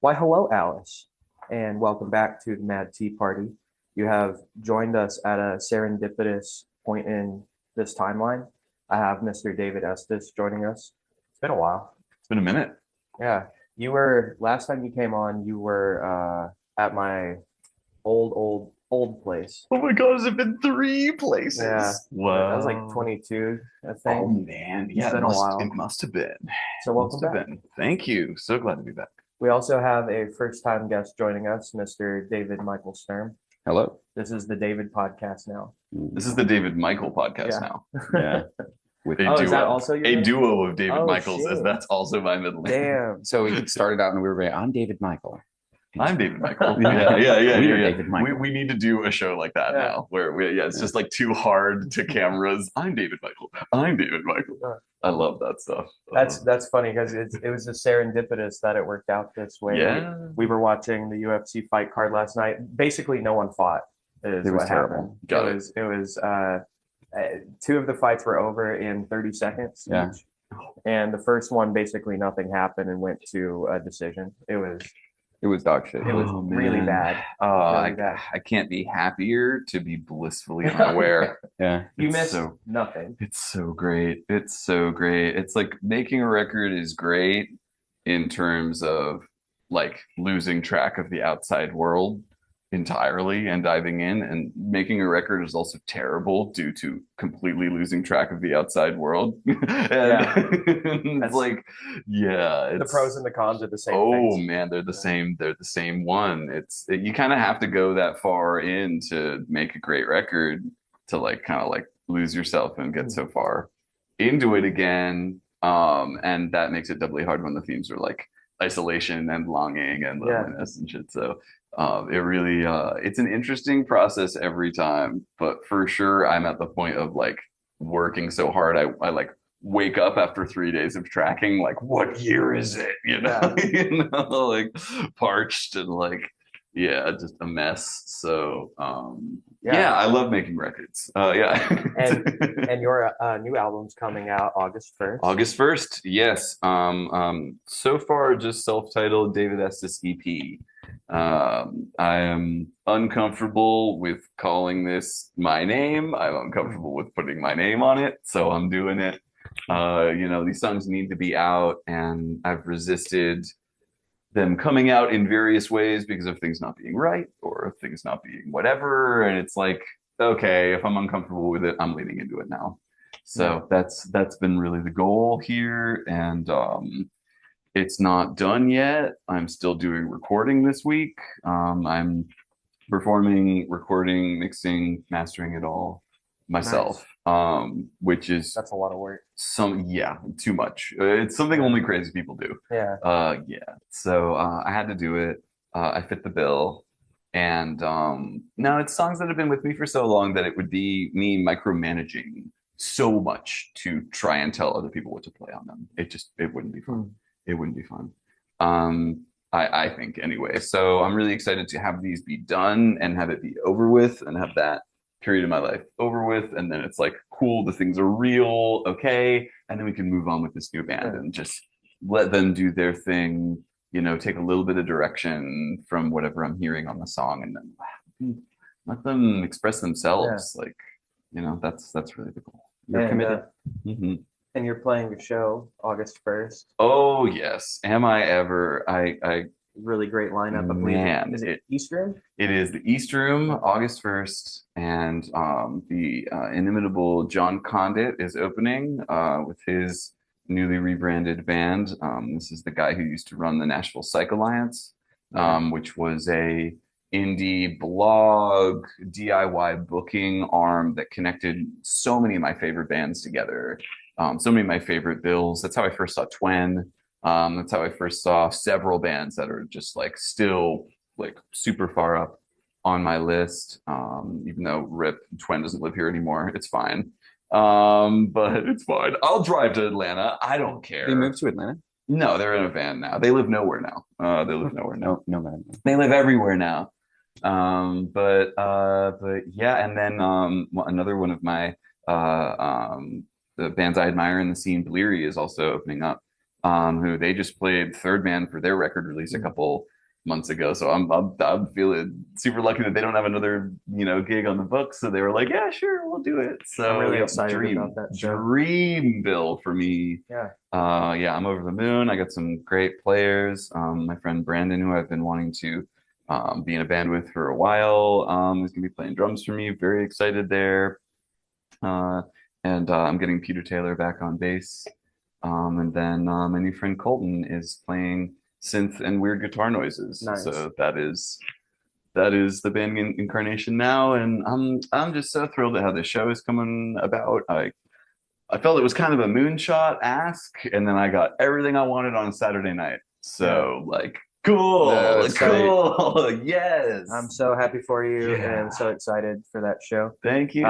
Why, hello, Alice, and welcome back to the Mad Tea Party. You have joined us at a serendipitous point in this timeline. I have Mr. David Estes joining us. It's been a while. It's been a minute. Yeah, you were last time you came on. You were at my old place. Oh my God, has it been three places? Yeah, Wow. that was like 22, I think. Oh man, yeah, It's been a while. it must have been. So welcome Must have back. been. Thank you. So glad to be back. We also have a first-time guest joining us, Mr. David Michael Sturm. Hello. This is the David podcast now. This is the David Michael podcast Yeah. now. Yeah. A Oh, duo. is that also your a name? duo of David Oh, Michaels, as shit. that's also my middle name. Damn. So we started out and we were like, I'm David Michael. I'm David Michael. Yeah. Yeah. We are David Michael. We need to do a show like that Yeah. now, where it's just like too hard to cameras. I'm David Michael. I'm David Michael. I love that stuff. That's funny because it was just serendipitous that it worked out this way. Yeah. We were watching the UFC fight card last night. Basically, no one fought. Is It was what terrible. happened. Got It was two of the fights were over in 30 seconds Yeah. each. And the first one, basically nothing happened and went to a decision. It was dog shit. was Oh, really man. bad. I, Really bad. I can't be happier to be blissfully unaware. Yeah. You It's missed so- nothing. It's so great. It's so great. It's like making a record is great in terms of like losing track of the outside world entirely and diving in. And making a record is also terrible due to completely losing track of the outside world. And it's That's- like, yeah, The it's pros and the cons are the same oh things. man, they're the same. They're the same one. You kind of have to go that far in to make a great record to like kind of like lose yourself and get so far into it again. And that makes it doubly hard when the themes are like isolation and longing and Yeah. loneliness and shit. So it really it's an interesting process every time, but for sure I'm at the point of like working so hard. I like wake up after 3 days of tracking, like, what year is it? You know, like parched and like, yeah, just a mess. So, yeah, I love making records. Yeah. And your new album's coming out August 1st. August 1st, yes. So far, just self-titled David Estes EP. I am uncomfortable with calling this my name. I'm uncomfortable with putting my name on it, so I'm doing it. These songs need to be out, and I've resisted them coming out in various ways because of things not being right or of things not being whatever. And it's like, okay, if I'm uncomfortable with it, I'm leaning into it now. So that's been really the goal here. And it's not done yet. I'm still doing recording this week. I'm performing, recording, mixing, mastering it all myself. Which is That's a lot of work. too much. It's something only crazy people do. Yeah. So I had to do it. I fit the bill. And now it's songs that have been with me for so long that it would be me micromanaging so much to try and tell other people what to play on them. It wouldn't be fun. It wouldn't be fun. I think anyway. So I'm really excited to have these be done and have it be over with and have that period of my life over with. And then it's like, cool, the things are real. Okay. And then we can move on with this new band and just let them do their thing, take a little bit of direction from whatever I'm hearing on the song and then let them express themselves. Like, that's really the goal. You're committed. And you're playing a show August 1st. Oh yes. Am I ever? I Really great lineup. I believe. Man, Is it Eastern? It is the East Room, August 1st, and the inimitable John Condit is opening with his newly rebranded band. This is the guy who used to run the Nashville Psych Alliance, which was a indie blog DIY booking arm that connected so many of my favorite bands together. So many of my favorite bills. That's how I first saw Twen. That's how I first saw several bands that are just like still like super far up on my list. Even though RIP Twen doesn't live here anymore, it's fine. But it's fine. I'll drive to Atlanta. I don't care. They moved to Atlanta? No, they're in a van now. They live nowhere now. They live nowhere now. No, man. They live everywhere now. But yeah, and then another one of my the bands I admire in the scene, Bleary, is also opening up who they just played Third Man for their record release a couple months ago. So I'm feeling super lucky that they don't have another gig on the books. So they were like, yeah, sure, we'll do it. So I'm really yeah, excited about that show. Dreamville for me. Yeah. Yeah, I'm over the moon. I got some great players. My friend Brandon, who I've been wanting to be in a band with for a while, is gonna be playing drums for me. Very excited there. And I'm getting Peter Taylor back on bass. And then my new friend Colton is playing synth and weird guitar noises. Nice. So that is the band incarnation now, and I'm just so thrilled at how this show is coming about. I felt it was kind of a moonshot ask, and then I got everything I wanted on Saturday night. So like, cool, That's cool, yes. I'm so happy for you, and Yeah. I'm so excited for that show. Thank you.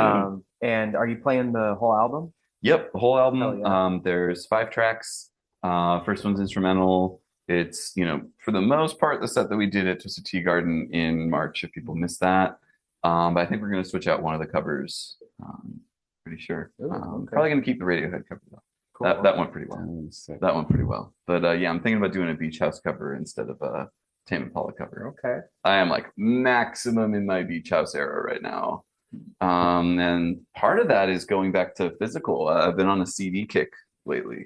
And are you playing the whole album? Yep, the whole album. Hell yeah. There's 5 tracks. First one's instrumental. It's, for the most part, the set that we did at Twisted Tea Garden in March, if people missed that. But I think we're going to switch out one of the covers. Pretty sure. Ooh, okay. Probably going to keep the Radiohead cover, though. Cool. That went pretty well. That went pretty well. But yeah, I'm thinking about doing a Beach House cover instead of a Tame Impala cover. Okay. I am like maximum in my Beach House era right now. And part of that is going back to physical. I've been on a CD kick lately.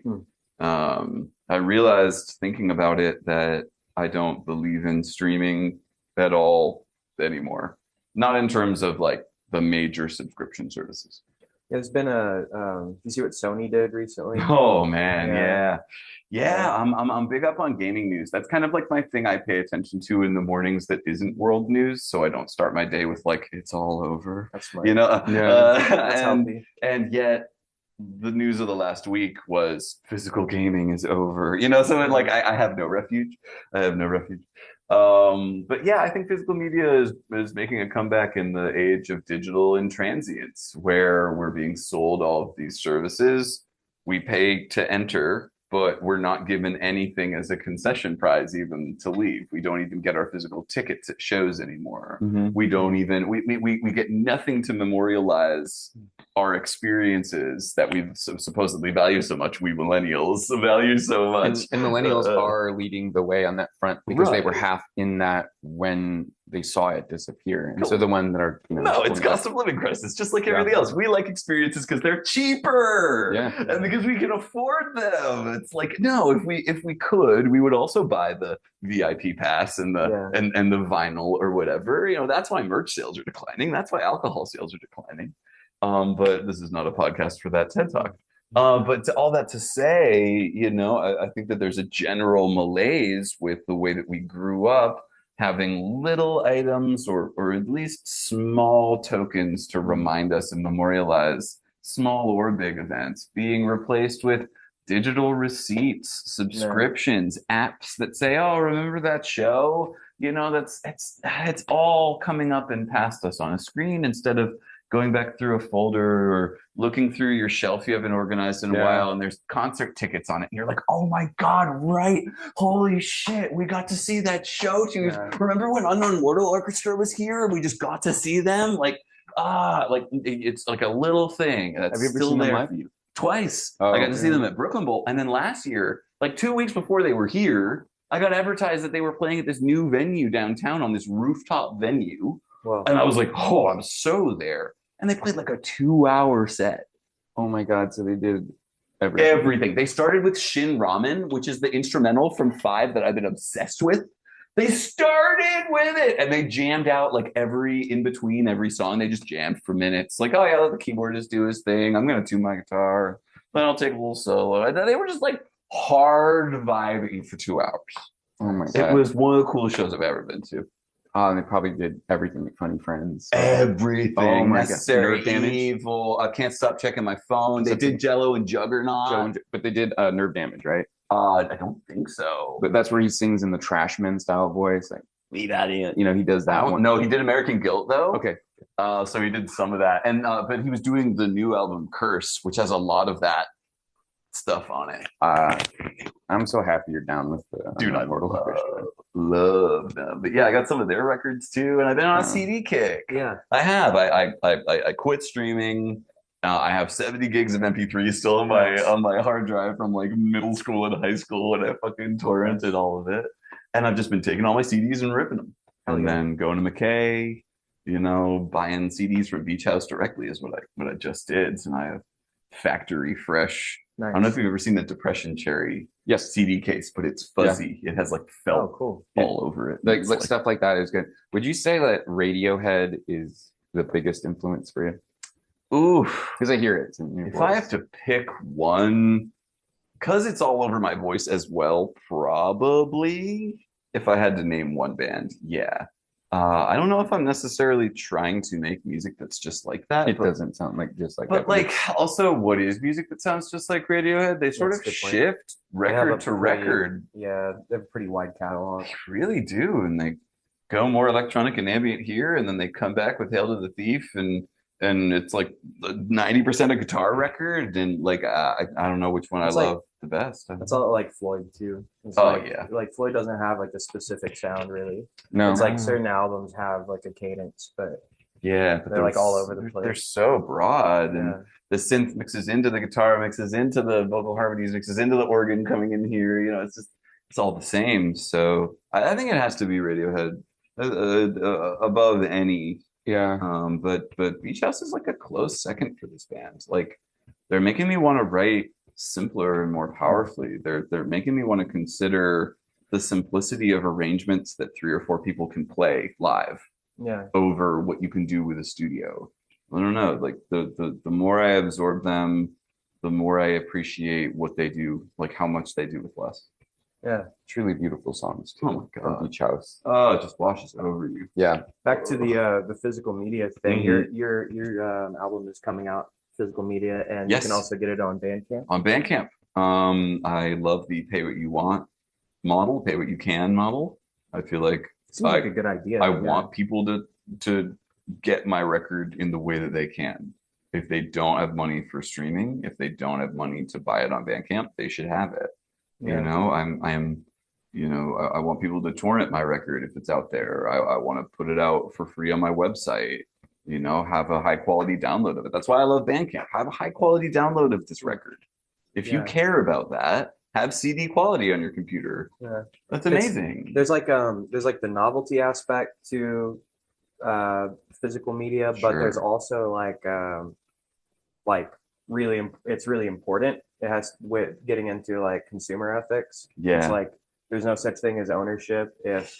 I realized thinking about it that I don't believe in streaming at all anymore. Not in terms of like the major subscription services. There's been you see what Sony did recently? Oh man, Yeah. yeah. I'm big up on gaming news. That's kind of like my thing I pay attention to in the mornings that isn't world news, so I don't start my day with like it's all over. That's smart. That's healthy. And yet the news of the last week was physical gaming is over. So like I have no refuge. I have no refuge. But yeah, I think physical media is making a comeback in the age of digital intransience, where we're being sold all of these services. We pay to enter, but we're not given anything as a concession prize even to leave. We don't even get our physical tickets at shows anymore. We don't even we get nothing to memorialize our experiences that we supposedly value so much. We millennials value so much. And millennials are leading the way on that front because they were Right. half in that when they saw it disappear. And so the one that are No, it's cost of living crisis, just like everything else. We like experiences because they're cheaper, and because we can afford them. It's like, no, if we could, we would also buy the VIP pass and the and the vinyl or whatever. That's why merch sales are declining. That's why alcohol sales are declining. But this is not a podcast for that TED Talk. But all that to say, I think that there's a general malaise with the way that we grew up, having little items or at least small tokens to remind us and memorialize small or big events being replaced with digital receipts, subscriptions, apps that say, oh, remember that show? It's all coming up and past us on a screen instead of going back through a folder or looking through your shelf you haven't organized in a while, and there's concert tickets on it, and you're like, oh my God, right? Holy shit, we got to see that show too. Remember when Unknown Mortal Orchestra was here and we just got to see them? Like it's like a little thing that's Have you ever still seen them there live? for you. Twice. Oh, I got to see them at Brooklyn Bowl, and then last year, like 2 weeks before they were here, I got advertised that they were playing at this new venue downtown on this rooftop venue. Wow. And I was like, oh, I'm so there. And they played like a 2-hour set. Oh my God. So they did Everything. They started with Shin Ramen, which is the instrumental from 5 that I've been obsessed with. They started with it and they jammed out like in between every song. They just jammed for minutes. Like, oh yeah, let the keyboardist do his thing. I'm going to tune my guitar. Then I'll take a little solo. And then they were just like hard vibing for 2 hours. Oh my God. It was one of the coolest shows I've ever been to. And they probably did everything like Funny Friends. Everything. Oh my Necessary God. Evil. I can't stop checking my phone. They did Jello and Juggernaut. But they did Nerve Damage, right? I don't think so. But that's where he sings in the Trashman style voice. Like, leave out here. He does that one. No, he did American Guilt though. Okay. So he did some of that. And but he was doing the new album Curse, which has a lot of that stuff on it. I'm so happy you're down with the Dude, I Mortal Orchestra. love them. But yeah, I got some of their records too, and I've been on a CD kick. Yeah. I have. I quit streaming I have 70 gigs of MP3 still on my hard drive from like middle school and high school, and I fucking torrented all of it. And I've just been taking all my CDs and ripping them, and then going to McKay, buying CDs from Beach House directly is what I just did. And I have factory fresh. Nice. I don't know if you've ever seen the Depression Cherry Yes. CD case, but it's fuzzy. It has like felt cool. all over it. Like stuff like that is good. Would you say that Radiohead is the biggest influence for you? Ooh, because I hear it. If I have to pick one, because it's all over my voice as well, probably. If I had to name one band, yeah. I don't know if I'm necessarily trying to make music that's just like that. It doesn't sound like just like But that. like, also, what is music that sounds just like Radiohead? They sort of shift record to record. Yeah, they have a pretty wide catalog. They really do, and they go more electronic and ambient here, and then they come back with Hail to the Thief, and it's like 90% a guitar record, and like I don't know which one I love the best. It's all like Floyd too. Like Floyd doesn't have like a specific sound really. No, it's like certain albums have like a cadence, but but they're like all over the place. They're so broad, and the synth mixes into the guitar, mixes into the vocal harmonies, mixes into the organ coming in here. It's all the same. So I think it has to be Radiohead above any. Yeah. But Beach House is like a close second for this band. Like they're making me want to write simpler and more powerfully. They're making me want to consider the simplicity of arrangements that 3 or 4 people can play live. Over what you can do with a studio. I don't know. Like the more I absorb them, the more I appreciate what they do, like how much they do with less. Yeah, truly beautiful songs too. Oh my God. Beach House. Oh, it just washes over you. Yeah. Back to the physical media thing. Your album is coming out physical media, and you can also get it on Bandcamp. On Bandcamp. I love the pay what you want model, pay what you can model. I feel like seems like a good idea. I want people to get my record in the way that they can. If they don't have money for streaming, if they don't have money to buy it on Bandcamp, they should have it. I want people to torrent my record if it's out there. I want to put it out for free on my website, have a high quality download of it. That's why I love Bandcamp. Have a high quality download of this record. If you care about that, have CD quality on your computer. Yeah. That's amazing. There's like the novelty aspect to physical media, but there's also it's really important. It has with getting into like consumer ethics. Yeah. It's like there's no such thing as ownership if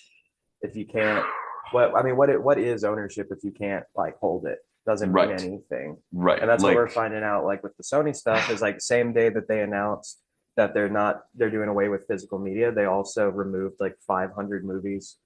you can't what is ownership if you can't like hold it? Doesn't mean anything. Right. And that's what we're finding out like with the Sony stuff is like same day that they announced that they're doing away with physical media, they also removed like 500 movies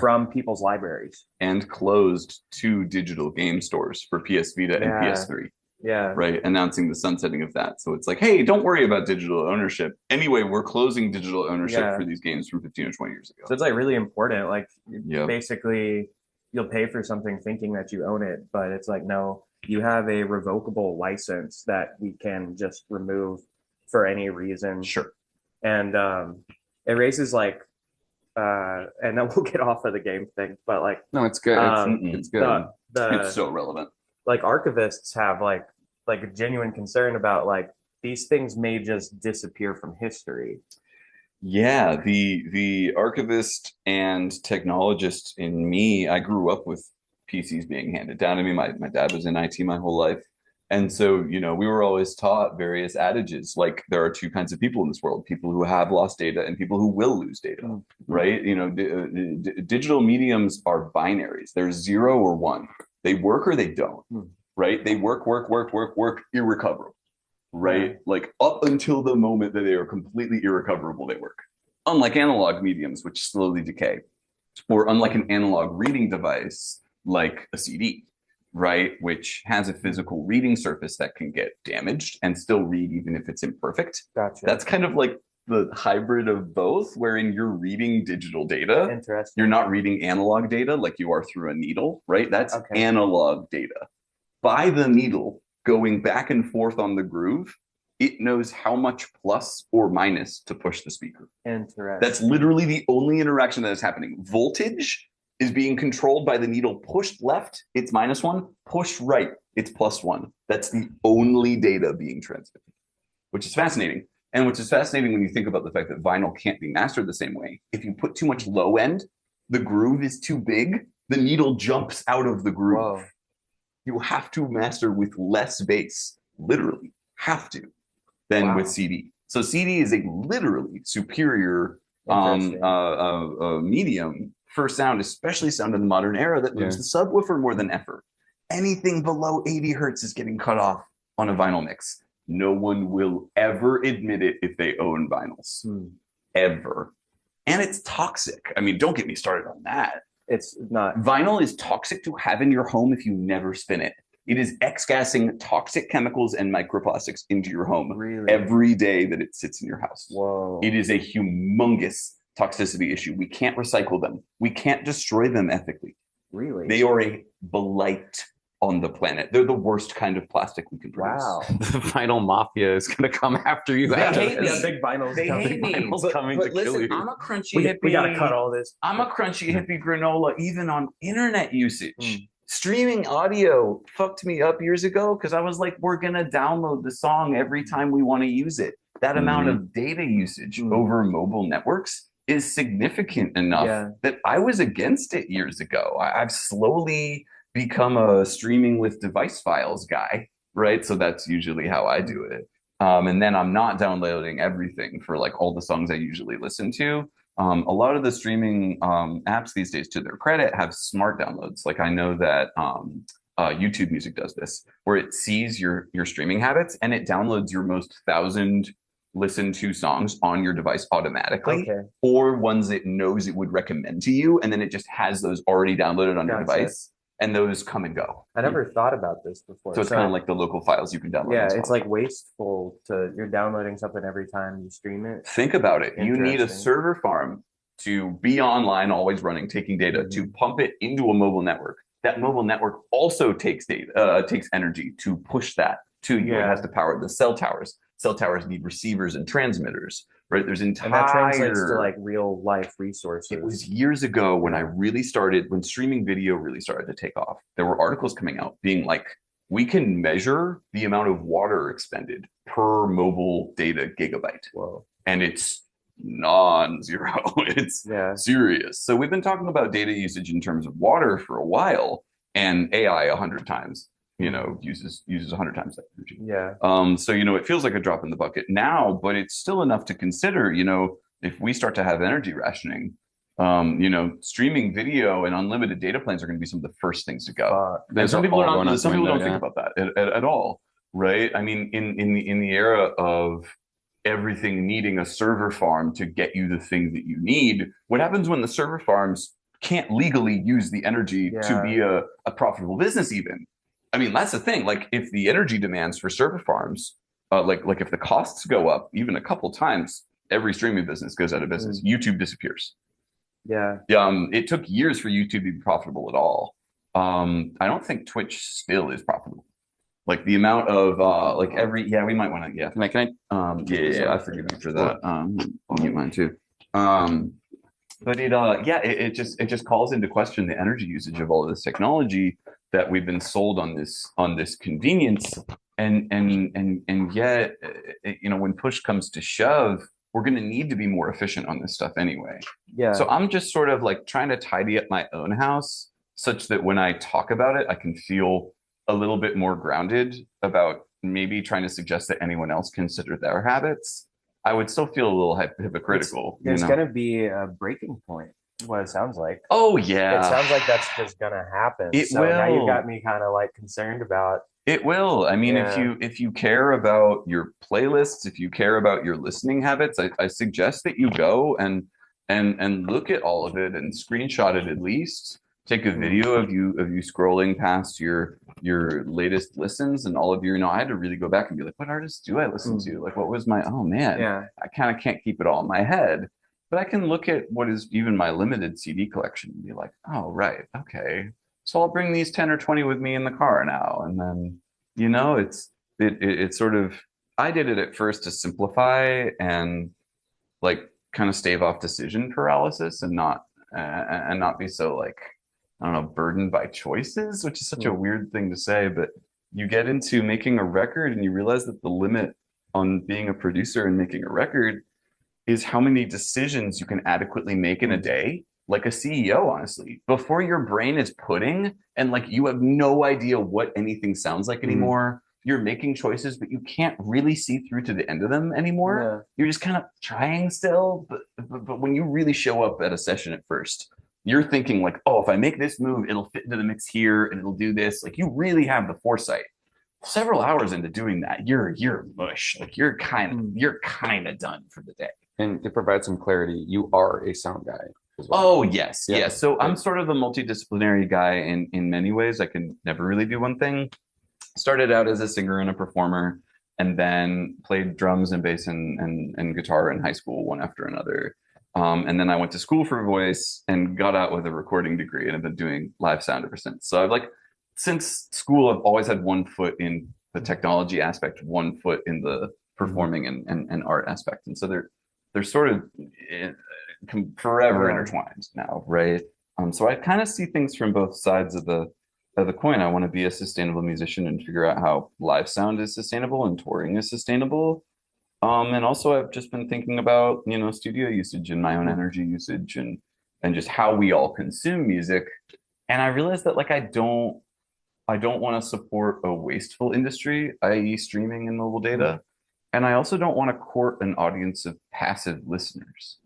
from people's libraries. And closed 2 digital game stores for PS Vita and PS3. Yeah. Right. Announcing the sunsetting of that. So it's like, hey, don't worry about digital ownership. Anyway, we're closing digital ownership for these games from 15 or 20 years ago. So it's like really important. Like basically you'll pay for something thinking that you own it, but it's like, no, you have a revocable license that we can just remove for any reason. Sure. And it raises like and then we'll get off of the game thing, but like no, it's good. It's good. It's so relevant. Like archivists have like a genuine concern about like these things may just disappear from history. Yeah, the archivist and technologist in me, I grew up with PCs being handed down to me. My dad was in IT my whole life. And so, we were always taught various adages, like there are 2 kinds of people in this world, people who have lost data and people who will lose data, right? Digital mediums are binaries. They're 0 or 1. They work or they don't, right? They work, irrecoverable, right? Yeah. Like up until the moment that they are completely irrecoverable, they work. Unlike analog mediums, which slowly decay, or unlike an analog reading device, like a CD, right? Which has a physical reading surface that can get damaged and still read even if it's imperfect. Gotcha. That's kind of like the hybrid of both, wherein you're reading digital data. Interesting. You're not reading analog data like you are through a needle, right? That's analog data. By the needle, going back and forth on the groove, it knows how much plus or minus to push the speaker. Interesting. That's literally the only interaction that is happening. Voltage is being controlled by the needle pushed left, it's -1, pushed right, it's +1. That's the only data being transmitted, which is fascinating. And which is fascinating when you think about the fact that vinyl can't be mastered the same way. If you put too much low end, the groove is too big, the needle jumps out of the groove. Whoa. You have to master with less bass, literally have to, than with CD. So CD is a literally superior medium for sound, especially sound in the modern era that moves the subwoofer more than effort. Anything below 80 hertz is getting cut off on a vinyl mix. No one will ever admit it if they own vinyls, ever. And it's toxic. I mean, don't get me started on that. It's not. Vinyl is toxic to have in your home if you never spin it. It is X-gassing toxic chemicals and microplastics into your home every day that it sits in your house. Whoa. It is a humongous toxicity issue. We can't recycle them. We can't destroy them ethically. Really? They are a blight on the planet. They're the worst kind of plastic we can produce. Wow. The vinyl mafia is going to come after you. They hate me. Yeah, big vinyls. They hate me. Vinyls coming to kill you. I'm a crunchy hippie. We gotta cut all this. I'm a crunchy hippie granola even on internet usage. Streaming audio fucked me up years ago because I was like, we're gonna download the song every time we want to use it. That amount of data usage over mobile networks is significant enough that I was against it years ago. I've slowly become a streaming with device files guy, right? So that's usually how I do it. And then I'm not downloading everything for like all the songs I usually listen to. A lot of the streaming apps these days, to their credit, have smart downloads. Like I know that YouTube Music does this, where it sees your streaming habits and it downloads your most 1,000 listened to songs on your device automatically, or ones it knows it would recommend to you, and then it just has those already downloaded on your device. And those come and go. I never thought about this before. So it's kind of like the local files you can download. Yeah, it's like wasteful you're downloading something every time you stream it. Think about it. You need a server farm to be online, always running, taking data, to pump it into a mobile network. That mobile network also takes data, takes energy to push that to you. It has to power the cell towers. Cell towers need receivers and transmitters, right? There's entire... And that translates to like real life resources. It was years ago when when streaming video really started to take off. There were articles coming out being like, we can measure the amount of water expended per mobile data gigabyte. Whoa. And it's non-zero. It's serious. So we've been talking about data usage in terms of water for a while, and AI 100 times. Uses 100 times that energy. Yeah. So, it feels like a drop in the bucket now, but it's still enough to consider, if we start to have energy rationing, streaming video and unlimited data plans are going to be some of the first things to go. Some people don't think about that at all, right? I mean, in the era of everything needing a server farm to get you the thing that you need, what happens when the server farms can't legally use the energy to be a profitable business even? I mean, that's the thing. Like, if the energy demands for server farms, like if the costs go up even a couple times, every streaming business goes out of business. YouTube disappears. Yeah. It took years for YouTube to be profitable at all. I don't think Twitch still is profitable. Like the amount of we might want to Can I? I forgive you for that. I'll mute mine too. But it just calls into question the energy usage of all of this technology that we've been sold on this convenience, and yet, when push comes to shove, we're going to need to be more efficient on this stuff anyway. Yeah. So I'm just sort of like trying to tidy up my own house such that when I talk about it, I can feel a little bit more grounded about maybe trying to suggest that anyone else consider their habits. I would still feel a little hypocritical. There's going to be a breaking point. What it sounds like. Oh yeah. It sounds like that's just gonna happen. It will. Now you got me kind of like concerned about. It will. I mean, if you care about your playlists, if you care about your listening habits, I suggest that you go and look at all of it and screenshot it at least. Take a video of you scrolling past your latest listens and all of your. I had to really go back and be like, what artists do I listen to? Like, what was my? Oh man, I kind of can't keep it all in my head. But I can look at what is even my limited CD collection and be like, oh, right, okay. So I'll bring these 10 or 20 with me in the car now. And then, it's sort of, I did it at first to simplify and like kind of stave off decision paralysis and not and not be so like, I don't know, burdened by choices, which is such a weird thing to say, but you get into making a record and you realize that the limit on being a producer and making a record is how many decisions you can adequately make in a day. Like a CEO, honestly, before your brain is pudding and like you have no idea what anything sounds like anymore. You're making choices, but you can't really see through to the end of them anymore. Yeah. You're just kind of trying still, but when you really show up at a session at first, you're thinking like, oh, if I make this move, it'll fit into the mix here and it'll do this. Like you really have the foresight. Several hours into doing that, you're mush. Like you're kind of done for the day. And to provide some clarity, you are a sound guy as well. Oh, yes. Yeah. Yes. So I'm sort of a multidisciplinary guy in many ways. I can never really do one thing. Started out as a singer and a performer, and then played drums and bass and guitar in high school, one after another. And then I went to school for voice and got out with a recording degree and have been doing live sound ever since. So I've like, since school, I've always had one foot in the technology aspect, one foot in the performing and art aspect. And so they're sort of forever intertwined now, right? So I kind of see things from both sides of the coin. I want to be a sustainable musician and figure out how live sound is sustainable and touring is sustainable. And also I've just been thinking about, studio usage and my own energy usage and just how we all consume music. And I realized that like I don't want to support a wasteful industry, i.e. streaming and mobile data. And I also don't want to court an audience of passive listeners.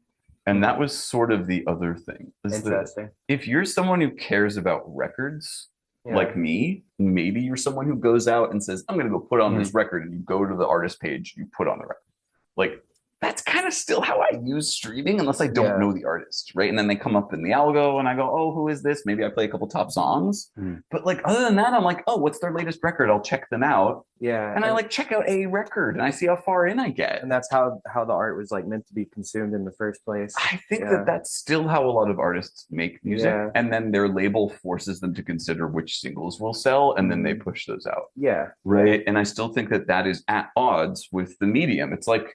And that was sort of the other thing. Interesting. If you're someone who cares about records, like me, maybe you're someone who goes out and says, I'm going to go put on this record, and you go to the artist page, you put on the record. Like, that's kind of still how I use streaming, unless I don't know the artist, right? And then they come up in the algo, and I go, oh, who is this? Maybe I play a couple top songs. But like, other than that, I'm like, oh, what's their latest record? I'll check them out. Yeah. And I like check out a record, and I see how far in I get. And that's how the art was like meant to be consumed in the first place. I think that's still how a lot of artists make music. Yeah. And then their label forces them to consider which singles will sell, and then they push those out. Yeah. Right. And I still think that is at odds with the medium. It's like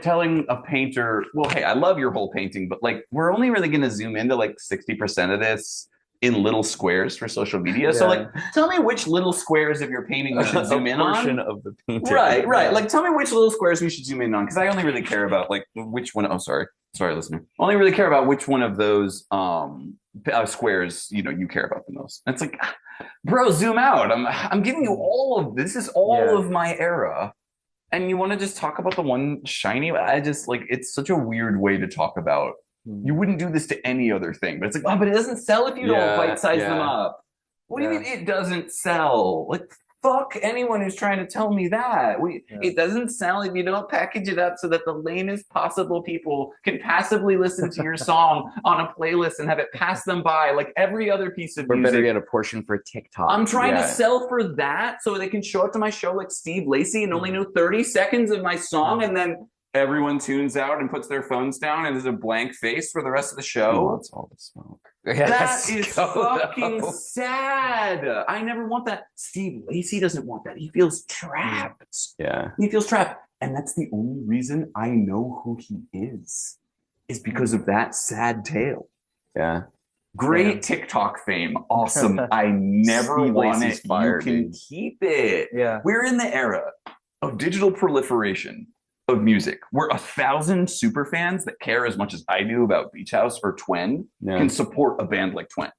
telling a painter, well, hey, I love your whole painting, but like we're only really going to zoom into like 60% of this in little squares for social media. So like, tell me which little squares of your painting we should zoom in on. Portion of the painting. Right. Like, tell me which little squares we should zoom in on, because I only really care about like which one. Oh, sorry, listener. I only really care about which one of those squares you care about the most. And it's like, bro, zoom out. I'm giving you all of this. Is all of my era. And you want to just talk about the one shiny? I just like, it's such a weird way to talk about. You wouldn't do this to any other thing, but it's like, oh, but it doesn't sell if you don't bite-size them up. What do you mean it doesn't sell? Like, fuck anyone who's trying to tell me that. It doesn't sell if you don't package it up so that the lamest possible people can passively listen to your song on a playlist and have it pass them by like every other piece of music. Better get a portion for TikTok. I'm trying to sell for that so they can show up to my show like Steve Lacy and only know 30 seconds of my song, and then everyone tunes out and puts their phones down and there's a blank face for the rest of the show. Wants all the smoke. That is fucking sad. I never want that. Steve Lacy doesn't want that. He feels trapped. Yeah. He feels trapped. And that's the only reason I know who he is because of that sad tale. Yeah. Great TikTok fame. Awesome. I never want it. You can keep it. Yeah. We're in the era of digital proliferation of music, where 1,000 super fans that care as much as I do about Beach House or Twen can support a band like Twen.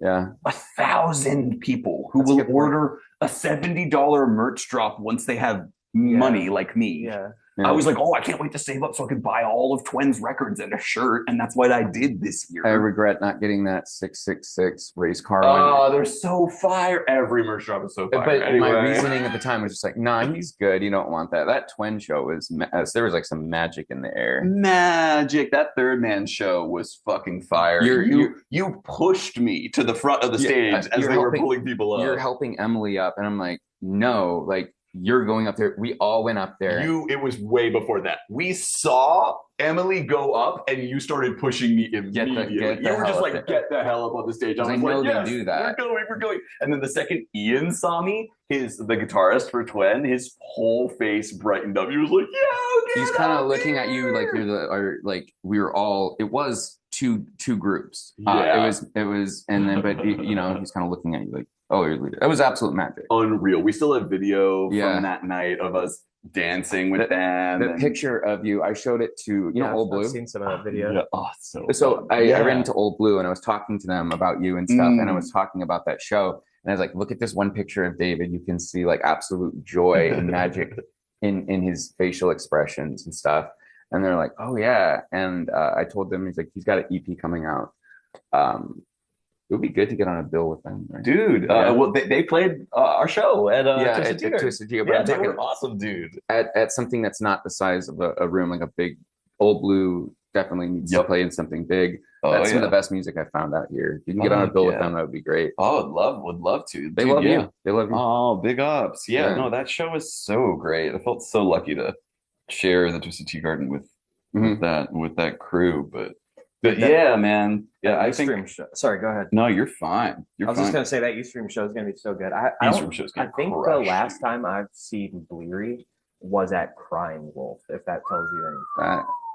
Yeah. 1,000 people who will order a $70 merch drop once they have money like me. Yeah. I was like, oh, I can't wait to save up so I could buy all of Twen's records and a shirt. And that's what I did this year. I regret not getting that 666 race car one. Oh, they're so fire. Every merch drop is so fire. But anyway, my reasoning at the time was just like, nah, he's good. You don't want that. That Twen show was, there was like some magic in the air. Magic. That Third Man show was fucking fire. You pushed me to the front of the stage as they were pulling people up. You're helping Emily up. And I'm like, no, like, you're going up there. We all went up there. It was way before that. We saw Emily go up, and you started pushing me immediately. You were just like, "Get the hell up on the stage!" I was like, "Yes, do that. We're going." And then the second Ian saw me, the guitarist for Twen, his whole face brightened up. He was like, "Yeah." He's kind of looking at you like you're we were all. It was two groups. Yeah. It was, and then but you know he's kind of looking at you like, oh, you're leader. It was absolute magic. Unreal. We still have video Yeah. from that night of us dancing with them. The picture of you, I showed it to Old Blue. I've seen some of that video. Yeah. Oh, so So fun. I ran into Old Blue and I was talking to them about you and stuff, and I was talking about that show. And I was like, look at this one picture of David. You can see like absolute joy and magic in his facial expressions and stuff. And they're like, oh yeah. And I told them, he's got an EP coming out. It would be good to get on a bill with them, right? Dude. Well, they played our show at at Twisted Tea. But Yeah, I'm they talking were awesome, dude. at something that's not the size of a room, like a big. Old Blue definitely needs to play in something big. That's some of the best music I found out here. If you can get on a bill with them, that would be great. Oh, would love to. They love you. They love you. Oh, big ups. Yeah, no, that show was so great. I felt so lucky to share the Twisted Tea Garden with that crew. But yeah, man. Yeah, I think. Sorry, go ahead. No, you're fine. I was just gonna say that Ustream show is gonna be so good. I think the last time I've seen Bleary was at Crying Wolf, if that tells you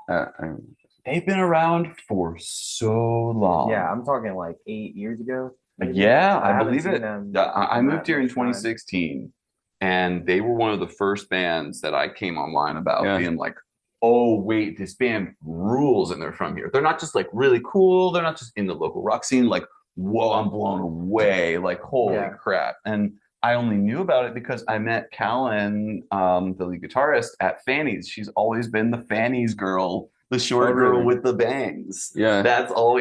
anything. They've been around for so long. Yeah, I'm talking like 8 years ago. Maybe. Yeah, I believe it. I moved here in much 2016, and they were one of the first bands that I came online about being like, oh, wait, this band rules, and they're from here. They're not just like really cool. They're not just in the local rock scene. Like, whoa, I'm blown away. Like, holy crap. And I only knew about it because I met Callan, the lead guitarist, at Fanny's. She's always been the Fanny's girl, the short girl with the bangs. Yeah.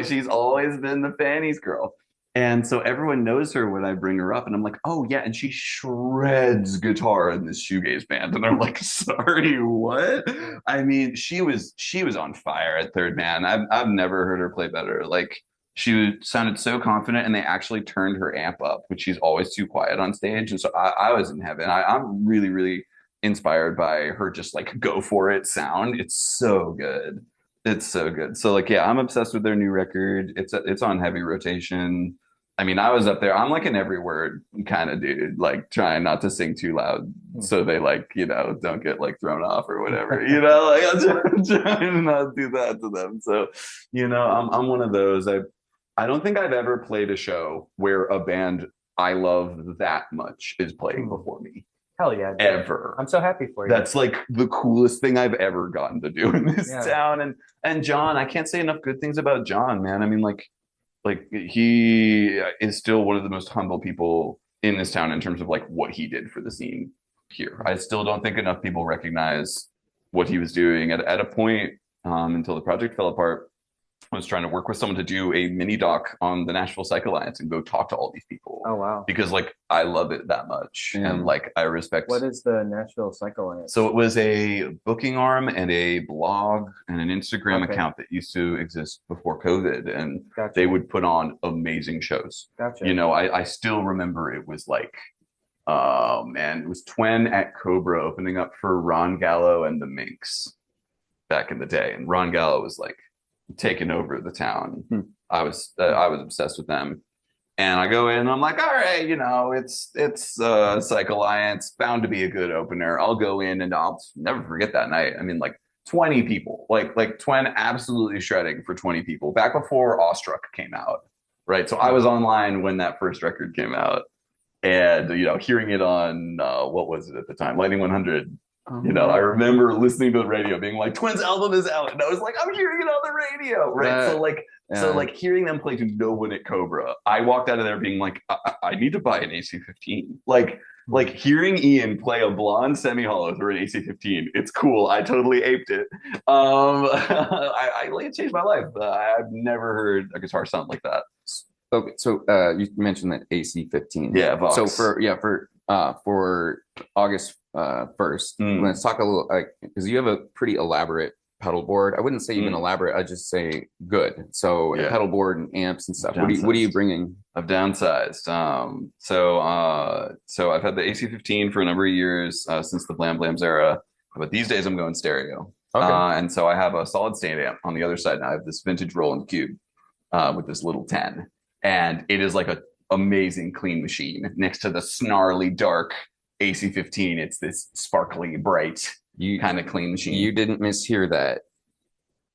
She's always been the Fanny's girl. And so everyone knows her when I bring her up, and I'm like, oh yeah, and she shreds guitar in this shoegaze band. And I'm like, sorry, what? I mean, she was on fire at Third Man. I've never heard her play better. Like, she sounded so confident, and they actually turned her amp up, which she's always too quiet on stage. And so I was in heaven. I'm really, really inspired by her just like go for it sound. It's so good. It's so good. So like, yeah, I'm obsessed with their new record. It's on heavy rotation. I mean, I was up there. I'm like an every word kind of dude, like trying not to sing too loud so they like, don't get like thrown off or whatever, like I'm trying to not do that to them. So, I'm one of those. I don't think I've ever played a show where a band I love that much is playing before me. Hell yeah. Dude. Ever. I'm so happy for you. That's like the coolest thing I've ever gotten to do in this town. And John, I can't say enough good things about John, man. I mean, like he is still one of the most humble people in this town in terms of like what he did for the scene here. I still don't think enough people recognize what he was doing at a point until the project fell apart. I was trying to work with someone to do a mini doc on the Nashville Psych Alliance and go talk to all these people. Oh, wow. Because like I love it that much. Yeah. And like I respect. What is the Nashville Psych Alliance? So it was a booking arm and a blog and an Instagram account that used to exist before COVID. And they would put on amazing shows. Gotcha. I still remember it was like, oh man, it was Twen at Cobra opening up for Ron Gallo and the Minx back in the day. And Ron Gallo was like taking over the town. I was obsessed with them, and I go in and I'm like, all right, it's Psych Alliance, bound to be a good opener. I'll go in and I'll never forget that night. I mean, like 20 people, like Twen absolutely shredding for 20 people back before Awestruck came out, right? So I was online when that first record came out, and hearing it on what was it at the time, Lightning 100. I remember listening to the radio being like, Twen's album is out. And I was like, I'm hearing it on the radio. Right. So hearing them play to no one at Cobra, I walked out of there being like, I need to buy an AC-15. Like hearing Ian play a blonde semi-hollow through an AC-15, it's cool. I totally aped it. It changed my life. I've never heard a guitar sound like that. Okay, so you mentioned that AC-15. Yeah, Vox. So for August 1st, let's talk a little, because you have a pretty elaborate pedal board. I wouldn't say even elaborate. I'd just say good. So pedal board and amps and stuff. What are you bringing? I've downsized. So I've had the AC-15 for a number of years since the Blam Blams era, but these days I'm going stereo. Okay. And so I have a solid stand amp on the other side. And I have this vintage Roland Cube with this little 10, and it is like a amazing clean machine next to the snarly dark AC-15. It's this sparkly bright kind of clean machine. You didn't mishear that.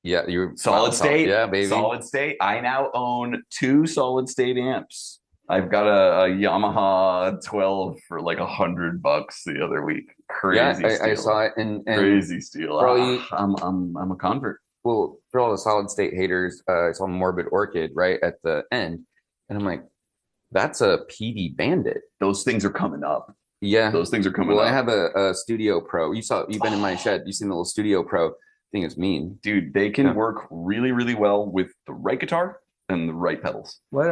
Yeah, you're Solid state. Yeah, baby. Solid state. I now own 2 solid state amps. I've got a Yamaha 12 for like $100 the other week. Crazy I steal. saw it, and Crazy steal. probably I'm a convert. well, for all the solid state haters, it's on Morbid Orchid right at the end, and I'm like, that's a PD Bandit. Those things are coming up. Yeah, Those things are coming well, up. I have a Studio Pro. You've been in my shed. You've seen the little Studio Pro thing. It's mean, Dude, they can work really, really well with the right guitar and the right pedals. What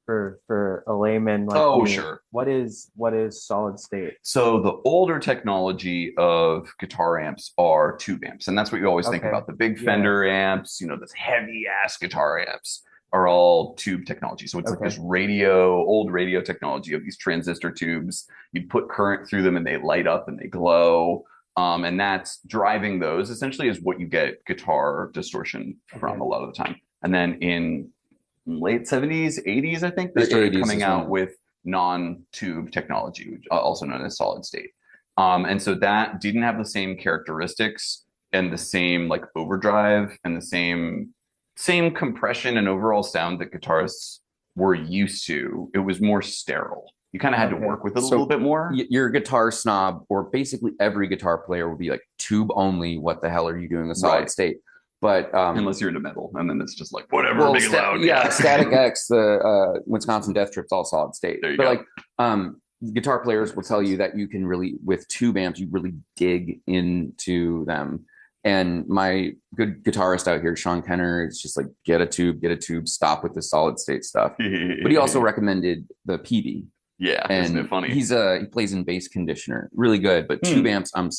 for a layman like Oh, me, sure. what is solid state? So the older technology of guitar amps are tube amps, and that's what you always think Okay. about. The big Yeah. Fender amps, this heavy ass guitar amps are all tube technology. So it's like Okay. this old radio technology of these transistor tubes. You put current through them and they light up and they glow. And that's driving those essentially is what you get guitar distortion from Okay. a lot of the time. And then in late 70s, 80s, I think they started coming out with non-tube technology, which also known as solid state. And so that didn't have the same characteristics and the same like overdrive and the same compression and overall sound that guitarists were used to. It was more sterile. You kind of had to work with it a little bit more. You're a guitar snob, or basically every guitar player will be like tube only. What the hell are you doing with solid state? But unless you're into metal, and then it's just like whatever, big and loud. Yeah, Static X, the Wisconsin Death Trip's all solid state. There you go. Like guitar players will tell you that you can really, with tube amps, you really dig into them. And my good guitarist out here, Sean Kenner, is just like, get a tube, stop with the solid state stuff. But he also recommended the PD. Yeah, and isn't it funny? He plays in bass conditioner, really good. But tube amps, I'm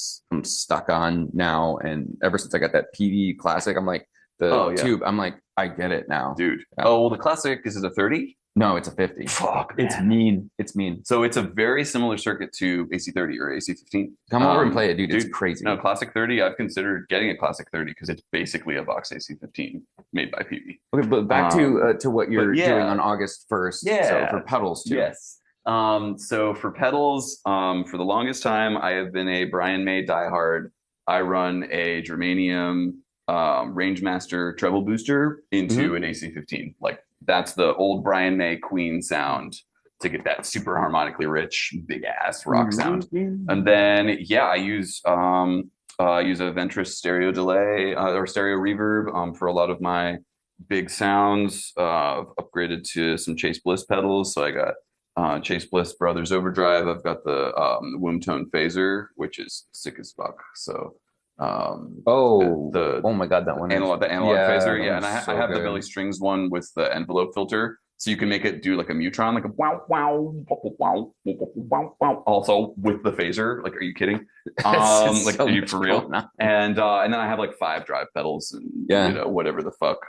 stuck on now, and ever since I got that PD Classic, I'm like tube. I'm like, I get it now, dude. Yeah. Oh, well, the Classic is it a 30? No, it's a 50. Fuck, it's mean. It's mean. So it's a very similar circuit to AC30 or AC15. Come over and play it, dude. It's crazy. No, Classic 30. I've considered getting a Classic 30 because it's basically a Vox AC15 made by PV. Okay, but back to what you're doing on August 1st. Yeah. So for pedals too. Yes. So for pedals, for the longest time, I have been a Brian May diehard. I run a Germanium Rangemaster treble booster into an AC15. Like that's the old Brian May Queen sound to get that super harmonically rich, big ass rock sound. And then I use a Ventris stereo delay or stereo reverb for a lot of my big sounds. Upgraded to some Chase Bliss pedals, so I got Chase Bliss Brothers Overdrive. I've got the Womb Tone Phaser, which is sick as fuck. So oh my god, that one the analog phaser, and I have good. the Billy Strings one with the envelope filter, so you can make it do like a Mutron, like a wow wow wow wow wow. Also with the phaser, like, are you kidding? Like, are you for real? And then I have like 5 drive pedals and whatever the fuck.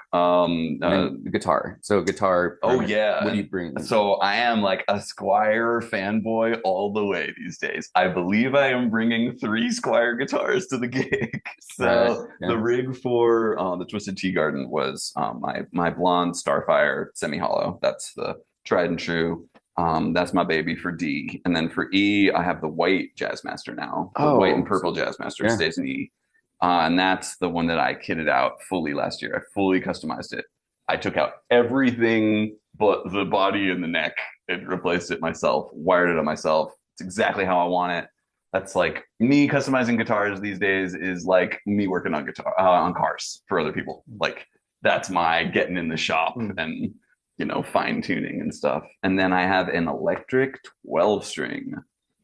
Guitar. So guitar. Oh yeah. What do you bring? So I am like a Squier fanboy all the way these days. I believe I am bringing 3 Squier guitars to the gig. So the rig for the Twisted Tea Garden was my blonde Starfire semi-hollow. That's the tried and true. That's my baby for D. And then for E, I have the white Jazzmaster now. The white and purple Jazzmaster stays in E. And that's the one that I kitted out fully last year. I fully customized it. I took out everything but the body and the neck and replaced it myself, wired it on myself. It's exactly how I want it. That's like me customizing guitars these days is like me working on on cars for other people. Like that's my getting in the shop and fine tuning and stuff. And then I have an electric 12 string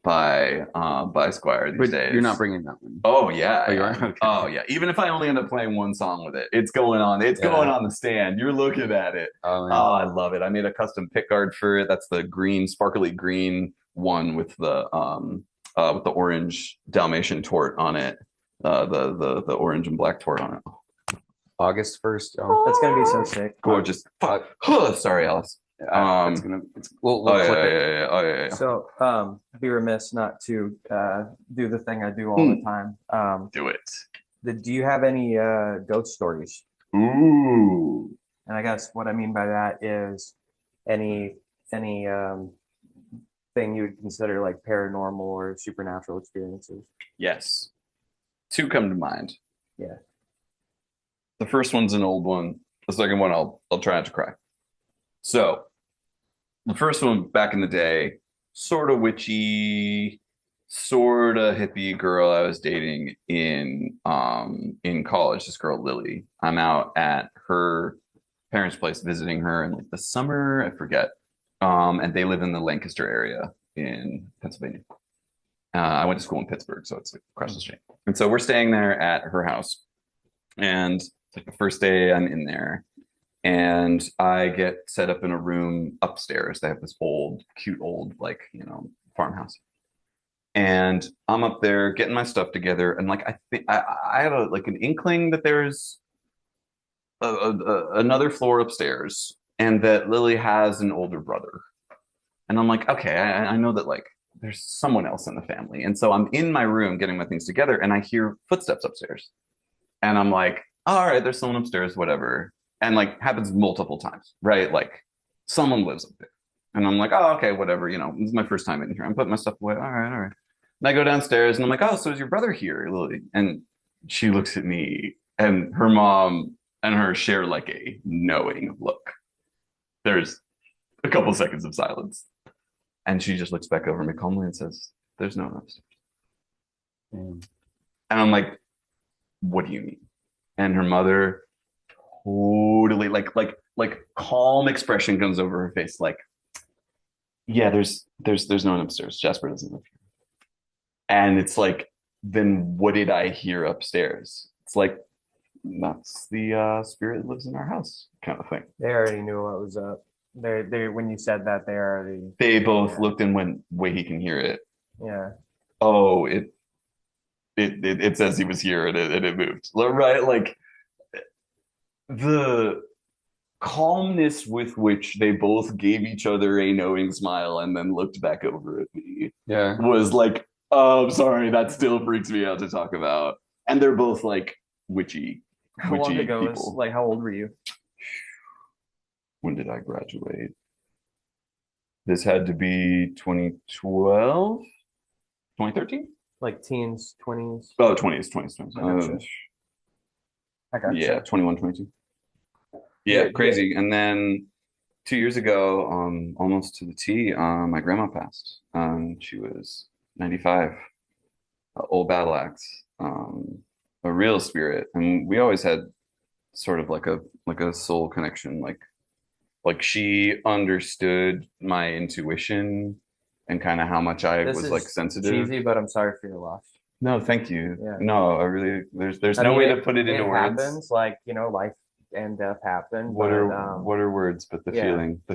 by Squier these days. You're not bringing that one. Oh yeah. Oh, you are? Okay. Oh yeah. Even if I only end up playing one song with it, it's going on. It's going on the stand. You're looking at it. Oh, I love it. I made a custom pickguard for it. That's the green, sparkly green one with the orange Dalmatian tort on it. The orange and black tort on it. August 1st. That's gonna be so sick. Gorgeous. Sorry, Alice. We'll clip it. So be remiss not to do the thing I do all the time. Do it. Do you have any ghost stories? Ooh. And I guess what I mean by that is any thing you would consider like paranormal or supernatural experiences. Yes. 2 come to mind. Yeah. The first one's an old one. The second one, I'll try not to cry. So the first one back in the day, sort of witchy, sort of hippie girl I was dating in college. This girl Lily. I'm out at her parents' place visiting her in like the summer. I forget. And they live in the Lancaster area in Pennsylvania. I went to school in Pittsburgh, so it's like across the street. And so we're staying there at her house, and it's like the first day I'm in there, and I get set up in a room upstairs. They have this old, cute old, like, farmhouse. And I'm up there getting my stuff together, and like I think I have like an inkling that there's another floor upstairs, and that Lily has an older brother. And I'm like, okay, I know that like there's someone else in the family. And so I'm in my room getting my things together, and I hear footsteps upstairs. And I'm like, all right, there's someone upstairs, whatever. And like happens multiple times, right? Like someone lives up there. And I'm like, oh, okay, whatever. This is my first time in here. I'm putting my stuff away. All right, all right. And I go downstairs and I'm like, oh, so is your brother here, Lily? And she looks at me, and her mom and her share like a knowing look. There's a couple seconds of silence. And she just looks back over me calmly and says, there's no one upstairs. And I'm like, what do you mean? And her mother totally like calm expression comes over her face, like, yeah, there's no one upstairs. Jasper doesn't live here. And it's like, then what did I hear upstairs? It's like, that's the spirit that lives in our house, kind of thing. They already knew what was up. They when you said that, they already. They both looked and went, wait, he can hear it. Yeah. Oh, it says he was here, and it moved. Right? Like the calmness with which they both gave each other a knowing smile and then looked back over at me was like, oh, I'm sorry, that still freaks me out to talk about. And they're both like witchy How long ago people. like, how old were you? When did I graduate? This had to be 2012, 2013? Like teens, 20s? Oh, 20s. I gotcha. Yeah, 21, 22. Yeah, crazy. And then 2 years ago, almost to the T, my grandma passed. She was 95, old battle axe, a real spirit. And we always had sort of like a soul connection, like she understood my intuition and kind of how much I was like sensitive. Cheesy, but I'm sorry for your loss. No, thank you. Yeah. No, I really there's no way to put it into words. It happens, like, life and death happen. What are words? But the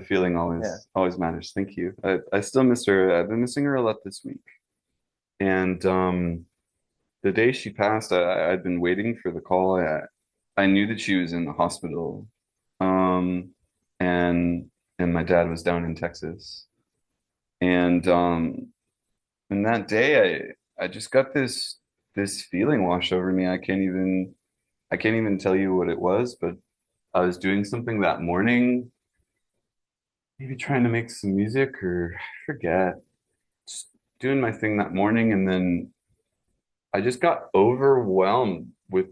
feeling always matters. Thank you. I still miss her. I've been missing her a lot this week. And the day she passed, I'd been waiting for the call. I knew that she was in the hospital. And my dad was down in Texas. And that day I just got this feeling wash over me. I can't even tell you what it was, but I was doing something that morning, maybe trying to make some music, or I forget, just doing my thing that morning, and then I just got overwhelmed with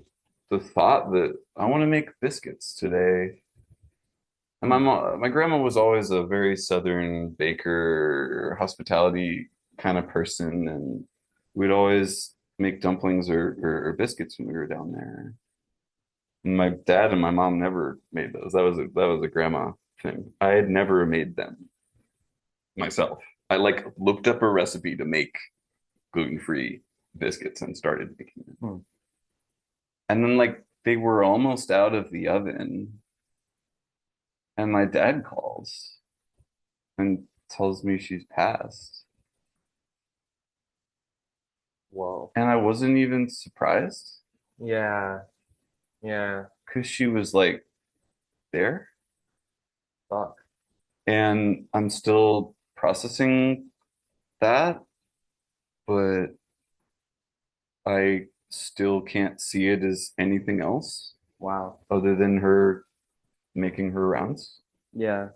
the thought that I want to make biscuits today. And my grandma was always a very Southern baker, hospitality kind of person, and we'd always make dumplings or biscuits when we were down there. And my dad and my mom never made those. That was a grandma thing. I had never made them myself. I like looked up a recipe to make gluten-free biscuits and started making them. And then like they were almost out of the oven. And my dad calls and tells me she's passed. Whoa. And I wasn't even surprised. Yeah. Yeah. Because she was like there. Fuck. And I'm still processing that, but I still can't see it as anything else. Wow. Other than her making her rounds. Yeah.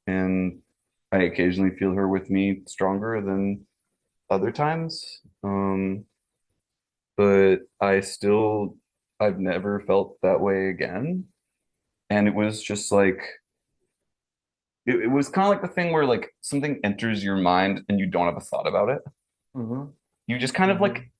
And I occasionally feel her with me stronger than other times. But I still I've never felt that way again. And it was just like it was kind of like the thing where like something enters your mind and you don't have a thought about it. Mm-hmm. You just kind of like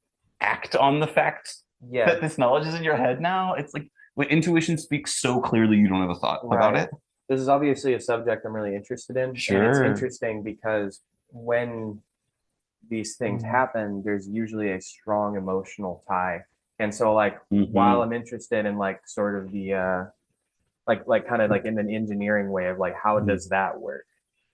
act on the fact Yeah. that this knowledge is in your head now. It's like when intuition speaks so clearly you don't have a thought about Right. it. This is obviously a subject I'm really interested in. And it's Sure. interesting because when these things happen, there's usually a strong emotional tie. And so like while I'm interested in like sort of the like kind of like in an engineering way of like how does that work?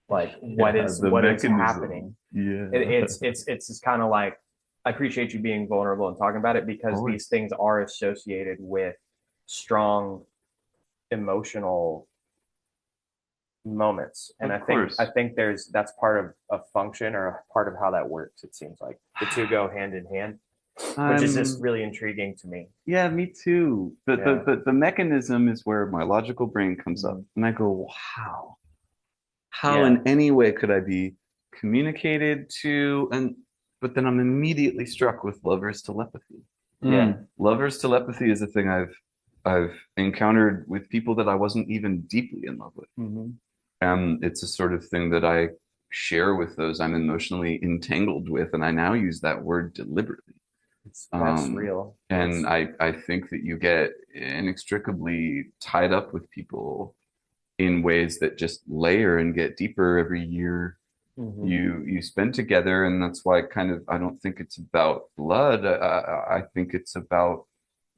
Like what is happening? Yeah. It's just kind of like I appreciate you being vulnerable and talking about it because these things are associated with strong emotional moments. And I think that's part of a function or a part of how that works. It seems like the two go hand in hand, which is just really intriguing to me. Yeah, me too. The mechanism is where my logical brain comes up, and I go, wow, how in any way could I be communicated to? But then I'm immediately struck with lover's telepathy. Yeah. Lover's telepathy is a thing I've encountered with people that I wasn't even deeply in love with. It's a sort of thing that I share with those I'm emotionally entangled with, and I now use that word deliberately. That's real. And I think that you get inextricably tied up with people in ways that just layer and get deeper every year you spend together. And that's why I don't think it's about blood. I think it's about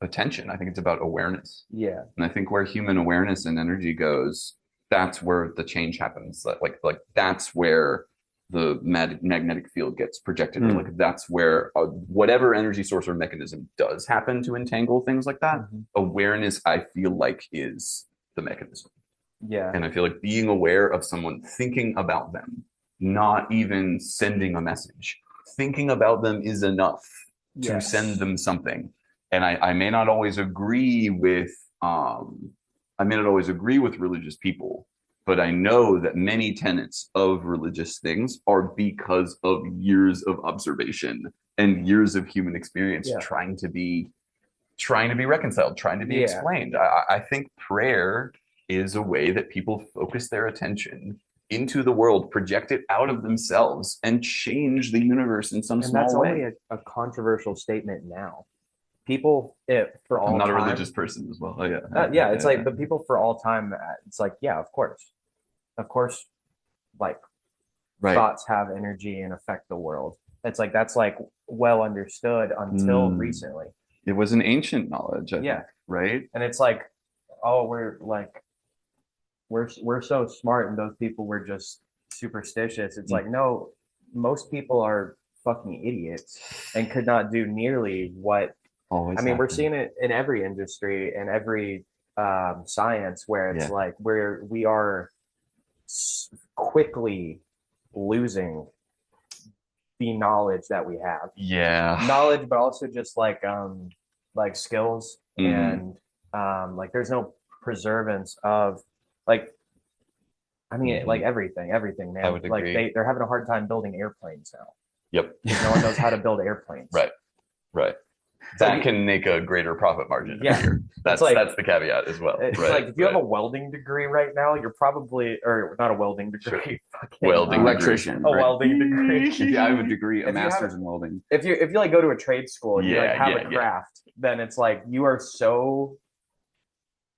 attention. I think it's about awareness. Yeah. And I think where human awareness and energy goes, that's where the change happens. Like that's where the magnetic field gets projected. Like that's where whatever energy source or mechanism does happen to entangle things like that. Awareness, I feel like, is the mechanism. Yeah. And I feel like being aware of someone, thinking about them, not even sending a message, thinking about them is enough to send them something. And I may not always agree with religious people, but I know that many tenets of religious things are because of years of observation and years of human experience trying to be reconciled, trying to be explained. I think prayer is a way that people focus their attention into the world, project it out of themselves, and change the universe in some small way. And that's only a controversial statement now. People, for all I'm not time, a religious person as well. Oh, yeah. It's like the people for all time. It's like, yeah, of course, like thoughts have energy and affect the world. It's like that's like well understood until recently. It was an ancient knowledge, I think, right? And it's like, oh, we're so smart, and those people were just superstitious. It's like, no, most people are fucking idiots and could not do nearly what. We're seeing it in every industry and every science where it's like where we are quickly losing the knowledge that we have. Knowledge, but also just like skills and like there's no preservance of like like everything, man. I would agree. Like they're having a hard time building airplanes now. Yep. No one knows how to build airplanes. Right. That can make a greater profit margin. That's the caveat as well. It's like if you have a welding degree right now, you're probably, or not a welding degree, welding electrician. A welding degree. If you have a degree, a master's in welding. If you like go to a trade school and you like have a craft, then it's like you are so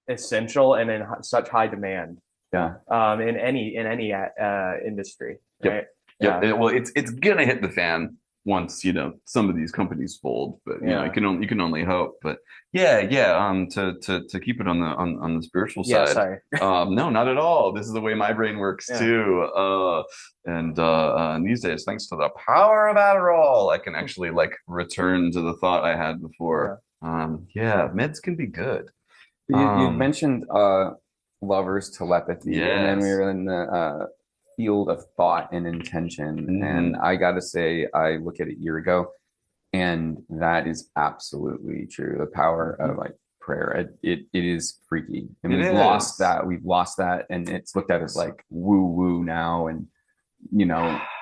essential and in such high demand. In any industry. Right? Well, it's gonna hit the fan once some of these companies fold, but you can only hope. But to keep it on the spiritual side. Sorry. No, not at all. This is the way my brain works too. And these days, thanks to the power of Adderall, I can actually like return to the thought I had before. Meds can be good. You mentioned lovers telepathy, and then we were in the field of thought and intention. And I gotta say, I look at it a year ago, and that is absolutely true. The power of like prayer, it is freaky, and we've lost that, and it's looked at as like woo woo now, and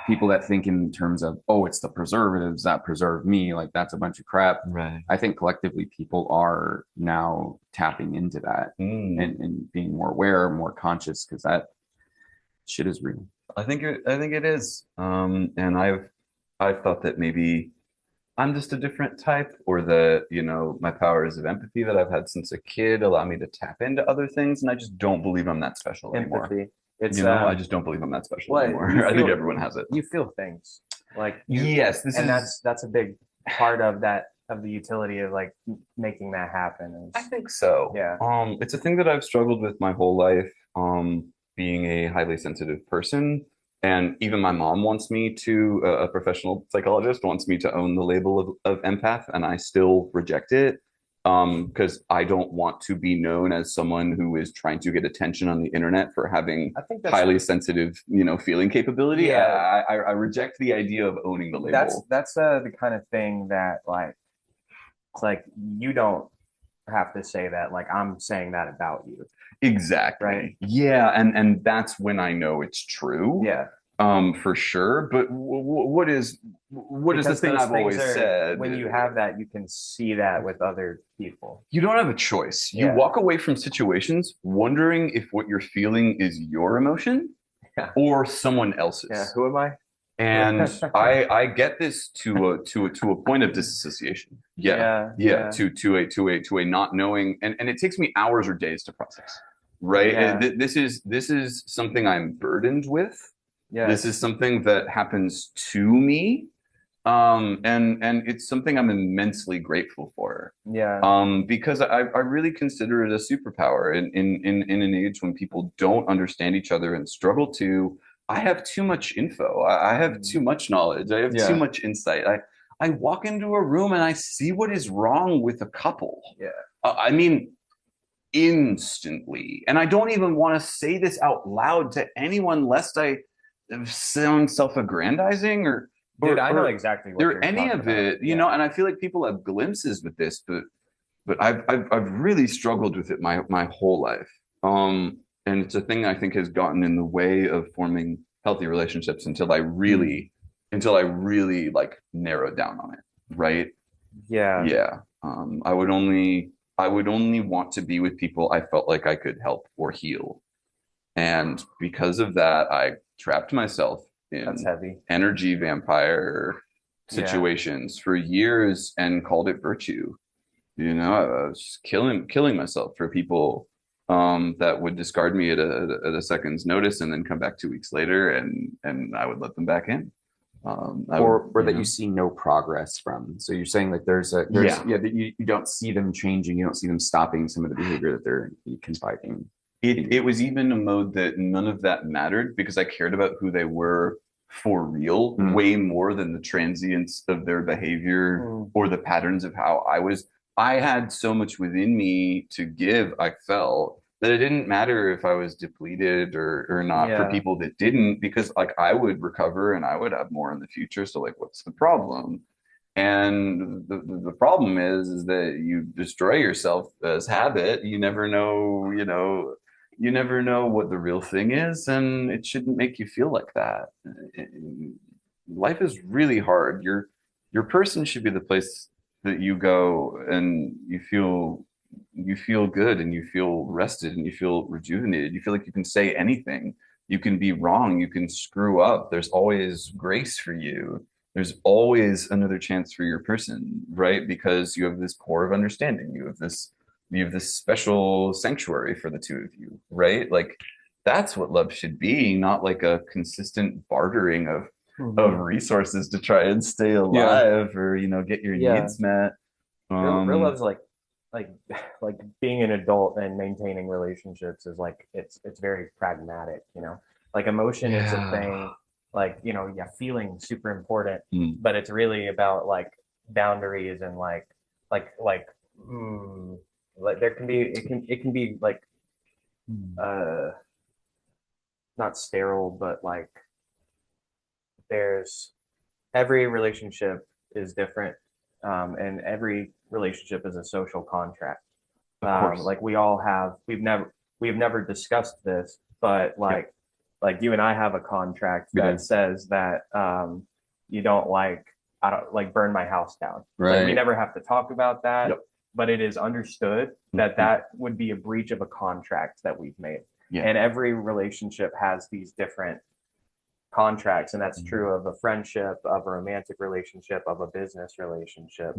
people that think in terms of, oh, it's the preservatives that preserve me, like that's a bunch of crap. Right. I think collectively people are now tapping into that and being more aware, more conscious, because that shit is real. I think it is. And I've thought that maybe I'm just a different type, or that, my powers of empathy that I've had since a kid allow me to tap into other things, and I just don't believe I'm that special anymore. Empathy. It's I just don't believe I'm that special anymore. I think everyone has it. You feel things like yes, that's a big part of the utility of like making that happen. I think so. Yeah. It's a thing that I've struggled with my whole life. Being a highly sensitive person, and even my mom wants me to, a professional psychologist wants me to own the label of empath, and I still reject it. Because I don't want to be known as someone who is trying to get attention on the internet for having highly sensitive, feeling capability. Yeah. I reject the idea of owning the label. That's the kind of thing that like you don't have to say that. Like I'm saying that about you. Exactly. Right. Yeah, and that's when I know it's true. Yeah. For sure. But what is the thing I've always said? When you have that, you can see that with other people. You don't have a choice. You Yeah. walk away from situations wondering if what you're feeling is your emotion or someone else's. Yeah. Who am I? And I get this to a point of disassociation. Yeah. To a not knowing, and it takes me hours or days to process. Right. Yeah. This is something I'm burdened with. Yeah. This is something that happens to me. And it's something I'm immensely grateful for. Yeah. Because I really consider it a superpower in an age when people don't understand each other and struggle to. I have too much info. I have too much knowledge. I have too much insight. I walk into a room and I see what is wrong with a couple. Yeah. I mean, instantly. And I don't even want to say this out loud to anyone lest I sound self-aggrandizing or Dude, I know exactly what you're any talking of it, about. you know, and I feel like people have glimpses with this, but I've really struggled with it my whole life. And it's a thing I think has gotten in the way of forming healthy relationships until I really like narrowed down on it. Right. Yeah. Yeah. I would only want to be with people I felt like I could help or heal. And because of that, I trapped myself in That's heavy. energy vampire situations for years and called it virtue. You know, I was just killing myself for people that would discard me at a second's notice and then come back 2 weeks later and I would let them back in. Or that you see no progress from. So you're saying like there's that you don't see them changing, you don't see them stopping some of the behavior that they're confiding. It was even a mode that none of that mattered because I cared about who they were for real way more than the transience of their behavior or the patterns of how I was. I had so much within me to give, I felt, that it didn't matter if I was depleted or not for people that didn't, because like I would recover and I would have more in the future. So like, what's the problem? And the problem is that you destroy yourself as habit. You never know, you never know what the real thing is, and it shouldn't make you feel like that. Life is really hard. Your person should be the place that you go and you feel good and you feel rested and you feel rejuvenated. You feel like you can say anything. You can be wrong. You can screw up. There's always grace for you. There's always another chance for your person, right? Because you have this core of understanding. You have this special sanctuary for the two of you, right? Like that's what love should be, not like a consistent bartering of resources to try and stay alive or get your needs met. Real love's like being an adult and maintaining relationships is like it's very pragmatic, like emotion is a thing, like feeling super important, but it's really about like boundaries and like there can be it can be like not sterile, but like there's every relationship is different, and every relationship is a social contract. Like we all have, we've never discussed this, but like Like you and I have a contract We that do. says that you don't I don't like burn my house down. Like we Right. never have to talk about that, Yep. but it is understood that that would be a breach of a contract that we've made. Yeah. And every relationship has these different contracts, and that's true of a friendship, of a romantic relationship, of a business relationship.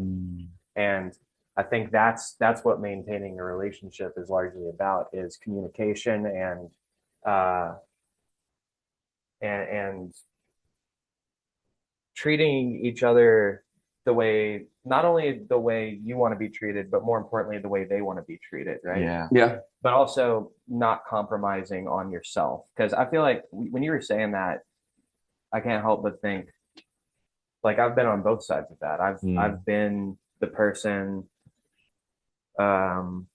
And I think that's what maintaining a relationship is largely about, is communication uh and treating each other the way, not only the way you want to be treated, but more importantly the way they want to be treated, right? Yeah. But also not compromising on yourself, because I feel like when you were saying that, I can't help but think, like, I've been on both sides of that. I've been the person um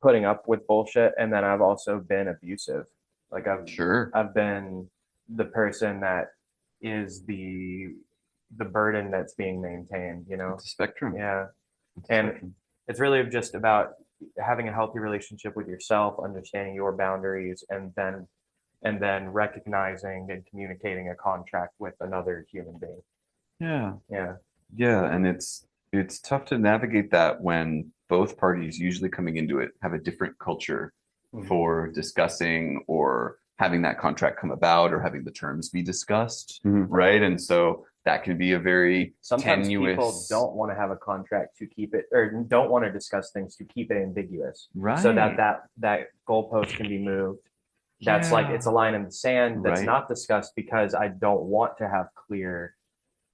putting up with bullshit, and then I've also been abusive. Like Sure. I've been the person that is the burden that's being maintained, you know? It's a spectrum. Yeah. It's a And spectrum. it's really just about having a healthy relationship with yourself, understanding your boundaries, and then recognizing and communicating a contract with another human being. Yeah. Yeah. Yeah, and it's tough to navigate that when both parties, usually coming into it, have a different culture for discussing or having that contract come about or having the terms be discussed, right? And so that can be a very Sometimes tenuous. people don't want to have a contract to keep it, or don't want to discuss things to keep it ambiguous, Right. so that goalpost can be moved. That's like, it's a line in the sand that's Right. not discussed because I don't want to have clear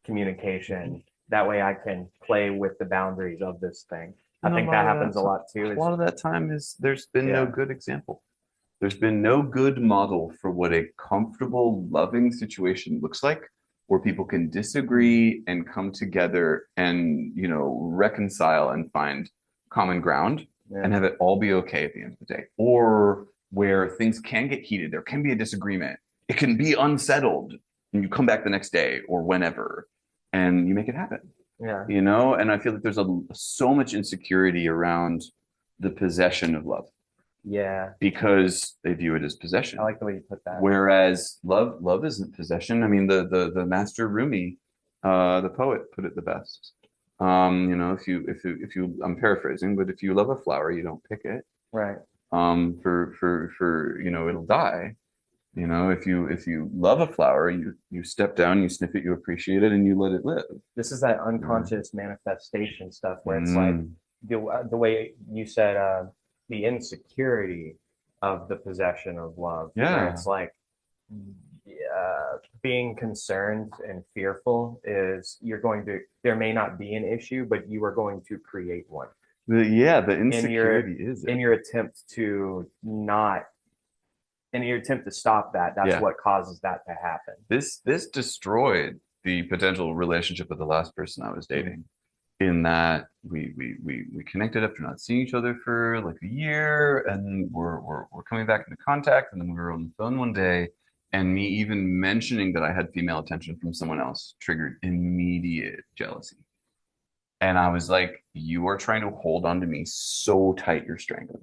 communication. That way I can play with the boundaries of this thing. I And think that happens a lot too. A lot of that time is there's been no Yeah. good example. There's been no good model for what a comfortable, loving situation looks like, where people can disagree and come together and, you know, reconcile and find common ground and have it all be okay at the end of the day. Or where things can get heated, there can be a disagreement. It can be unsettled, and you come back the next day or whenever, and you make it happen. Yeah. You know, and I feel like there's so much insecurity around the possession of love Yeah. because they view it as possession. I like the way you put that. Whereas love isn't possession. I mean, the master Rumi, the poet, put it the best. You know, if you, I'm paraphrasing, but if you love a flower, you don't pick it. Right. For you know, it'll die. You know, if you love a flower, you step down, you sniff it, you appreciate it, and you let it live. This is that unconscious manifestation stuff where it's like the way you said, the insecurity of the possession of love. Yeah. Where it's like, being concerned and fearful is, there may not be an issue, but you are going to create one. The insecurity is it. In your attempt to stop that, that's what causes that to happen. This destroyed the potential relationship with the last person I was dating, in that we connected after not seeing each other for like a year, and we're coming back into contact, and then we were on the phone one day, and me even mentioning that I had female attention from someone else triggered immediate jealousy. And I was like, you are trying to hold on to me so tight, you're strangling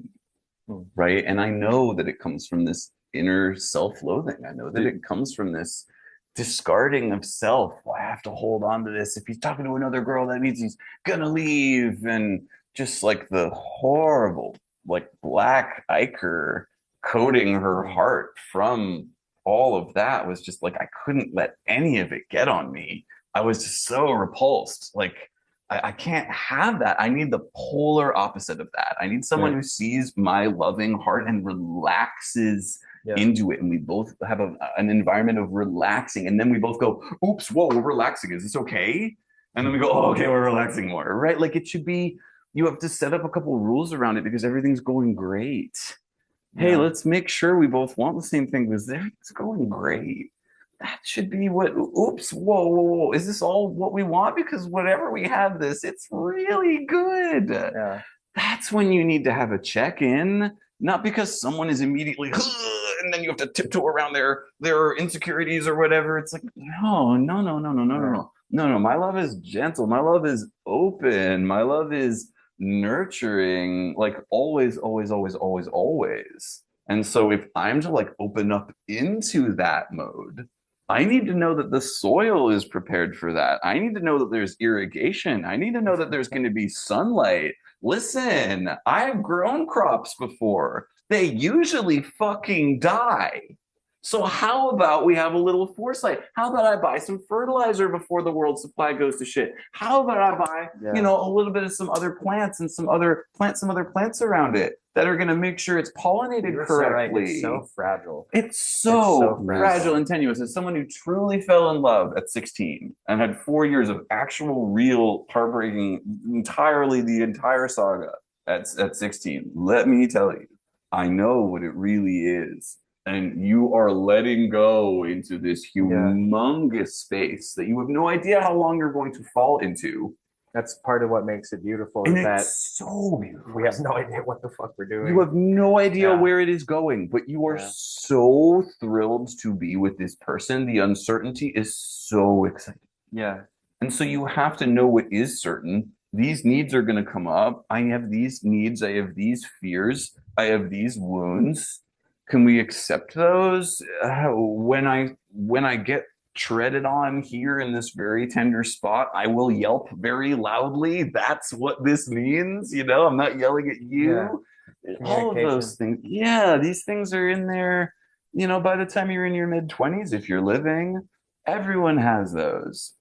me. Right? And I know that it comes from this inner self-loathing. I know that it comes from this discarding of self. Well, I have to hold on to this. If he's talking to another girl, that means he's gonna leave. And just like the horrible, like black ichor coating her heart from all of that was just like, I couldn't let any of it get on me. I was just so repulsed. Like, I can't have that. I need the polar opposite of that. I need someone who sees my loving heart and relaxes into it. And we both have an environment of relaxing. And then we both go, oops, whoa, we're relaxing. Is this okay? And then we go, oh, okay, we're relaxing more, right? Like, it should be, you have to set up a couple of rules around it because everything's going great. Hey, let's make sure we both want the same thing because everything's going great. That should be what, oops, whoa, is this all what we want? Because whatever we have this, it's really good. Yeah. That's when you need to have a check-in, not because someone is immediately, and then you have to tiptoe around their insecurities or whatever. It's like, no. My love is gentle. My love is open. My love is nurturing, like always, always, always, always, always. And so if I'm to like open up into that mode, I need to know that the soil is prepared for that. I need to know that there's irrigation. I need to know that there's going to be sunlight. Listen, I've grown crops before. They usually fucking die. So how about we have a little foresight? How about I buy some fertilizer before the world supply goes to shit? How about I buy, Yeah. a little bit of some other plants and some other plants around it that are going to make sure it's pollinated You're so right. correctly. It's so fragile. It's so so fragile and tenuous. As someone who truly fell in love at 16 and had 4 years of actual, real, heartbreaking, the entire saga at 16, let me tell you, I know what it really is. And you are letting go into this humongous space that you have no idea how long you're going to fall into. That's part of what makes it beautiful. And is that it's so beautiful. we have no idea what the fuck we're doing. You have no idea Yeah. where it is going, but you are Yeah. so thrilled to be with this person. The uncertainty is so exciting. Yeah. And so you have to know what is certain. These needs are going to come up. I have these needs. I have these fears. I have these wounds. Can we accept those? When I get treaded on here in this very tender spot, I will yelp very loudly. That's what this means. I'm not yelling at you. Yeah. All of those things. Yeah, these things are in there. By the time you're in your mid-20s, if you're living, everyone has those.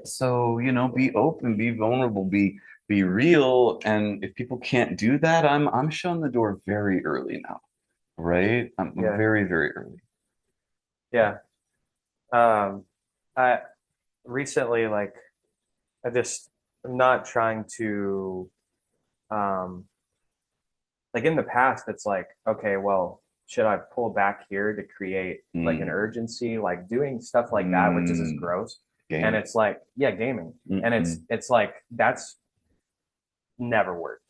So, be open, be vulnerable, be real. And if people can't do that, I'm showing the door very early now. Right? I'm very, very early. Yeah. I recently, I'm not trying to, in the past, it's like, okay, well, should I pull back here to create like an urgency, like doing stuff like that, which is just gross. Gaming. And it's like, yeah, gaming. And it's like, that's never worked.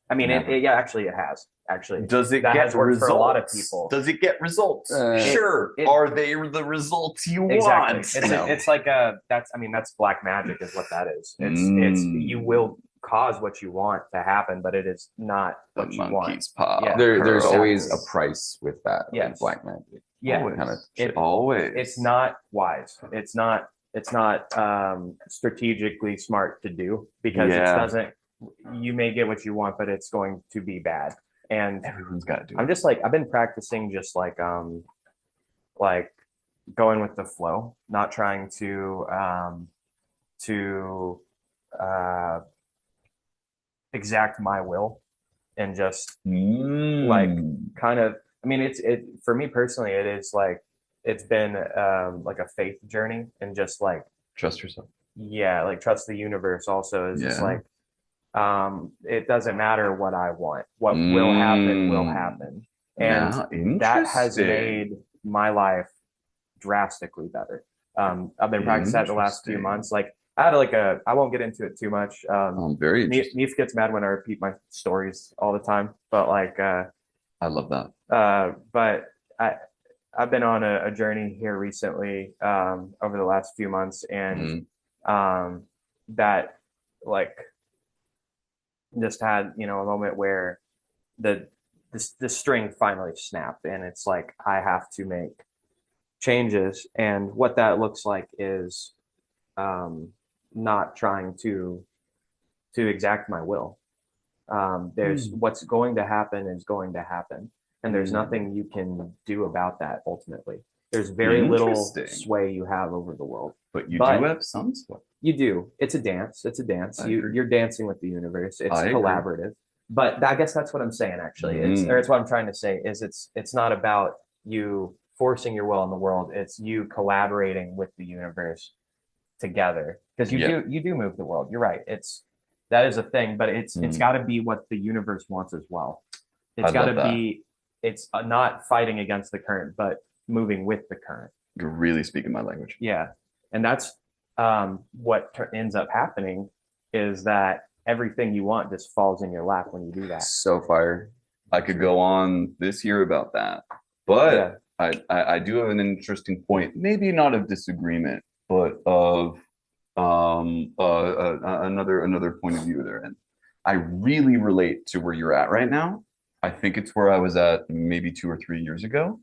I mean, actually it has. Actually, does it that get has worked results for a lot of people? Does it get results? Sure. Are they the results you exactly. want? It's like that's black magic is what that is. It's you will cause what you want to happen, but it is not the what you want. Monkey's paw. Yeah. There's always a price with that. Yes. Black magic. Yeah. Kind of always. It's not wise. It's not strategically smart to do because it doesn't. You may get what you want, but it's going to be bad. And everyone's got to do it. I'm just like, I've been practicing just like going with the flow, not trying to exact my will and just like kind of, I mean, it for me personally, it is like, it's been like a faith journey and just like trust yourself. Yeah. Like trust the universe also is just like, it doesn't matter what I want. What will happen will happen. And that has made my life drastically better. I've been practicing that the last few months. Like I had I won't get into it too much. I'm very interested. Neef gets mad when I repeat my stories all the time, but I love that. But I've been on a journey here recently, over the last few months and, that just had a moment where the string finally snapped and it's like I have to make changes, and what that looks like is not trying to exact my will. There's what's going to happen is going to happen, and there's nothing you can do about that ultimately. There's very little sway you have over the world. But you do have some sway. You do. It's a dance. You're dancing with the universe. It's collaborative. But I guess that's what I'm saying, actually. It's what I'm trying to say is it's not about you forcing your will on the world. It's you collaborating with the universe together. Because you do move the world. You're right. That is a thing, but it's got to be what the universe wants as well. It's got to be, it's not fighting against the current, but moving with the current. You're really speaking my language. Yeah. And that's what ends up happening is that everything you want just falls in your lap when you do that. So fire. I could go on this year about that, but I do have an interesting point, maybe not of disagreement, but of another point of view there. And I really relate to where you're at right now. I think it's where I was at maybe 2 or 3 years ago,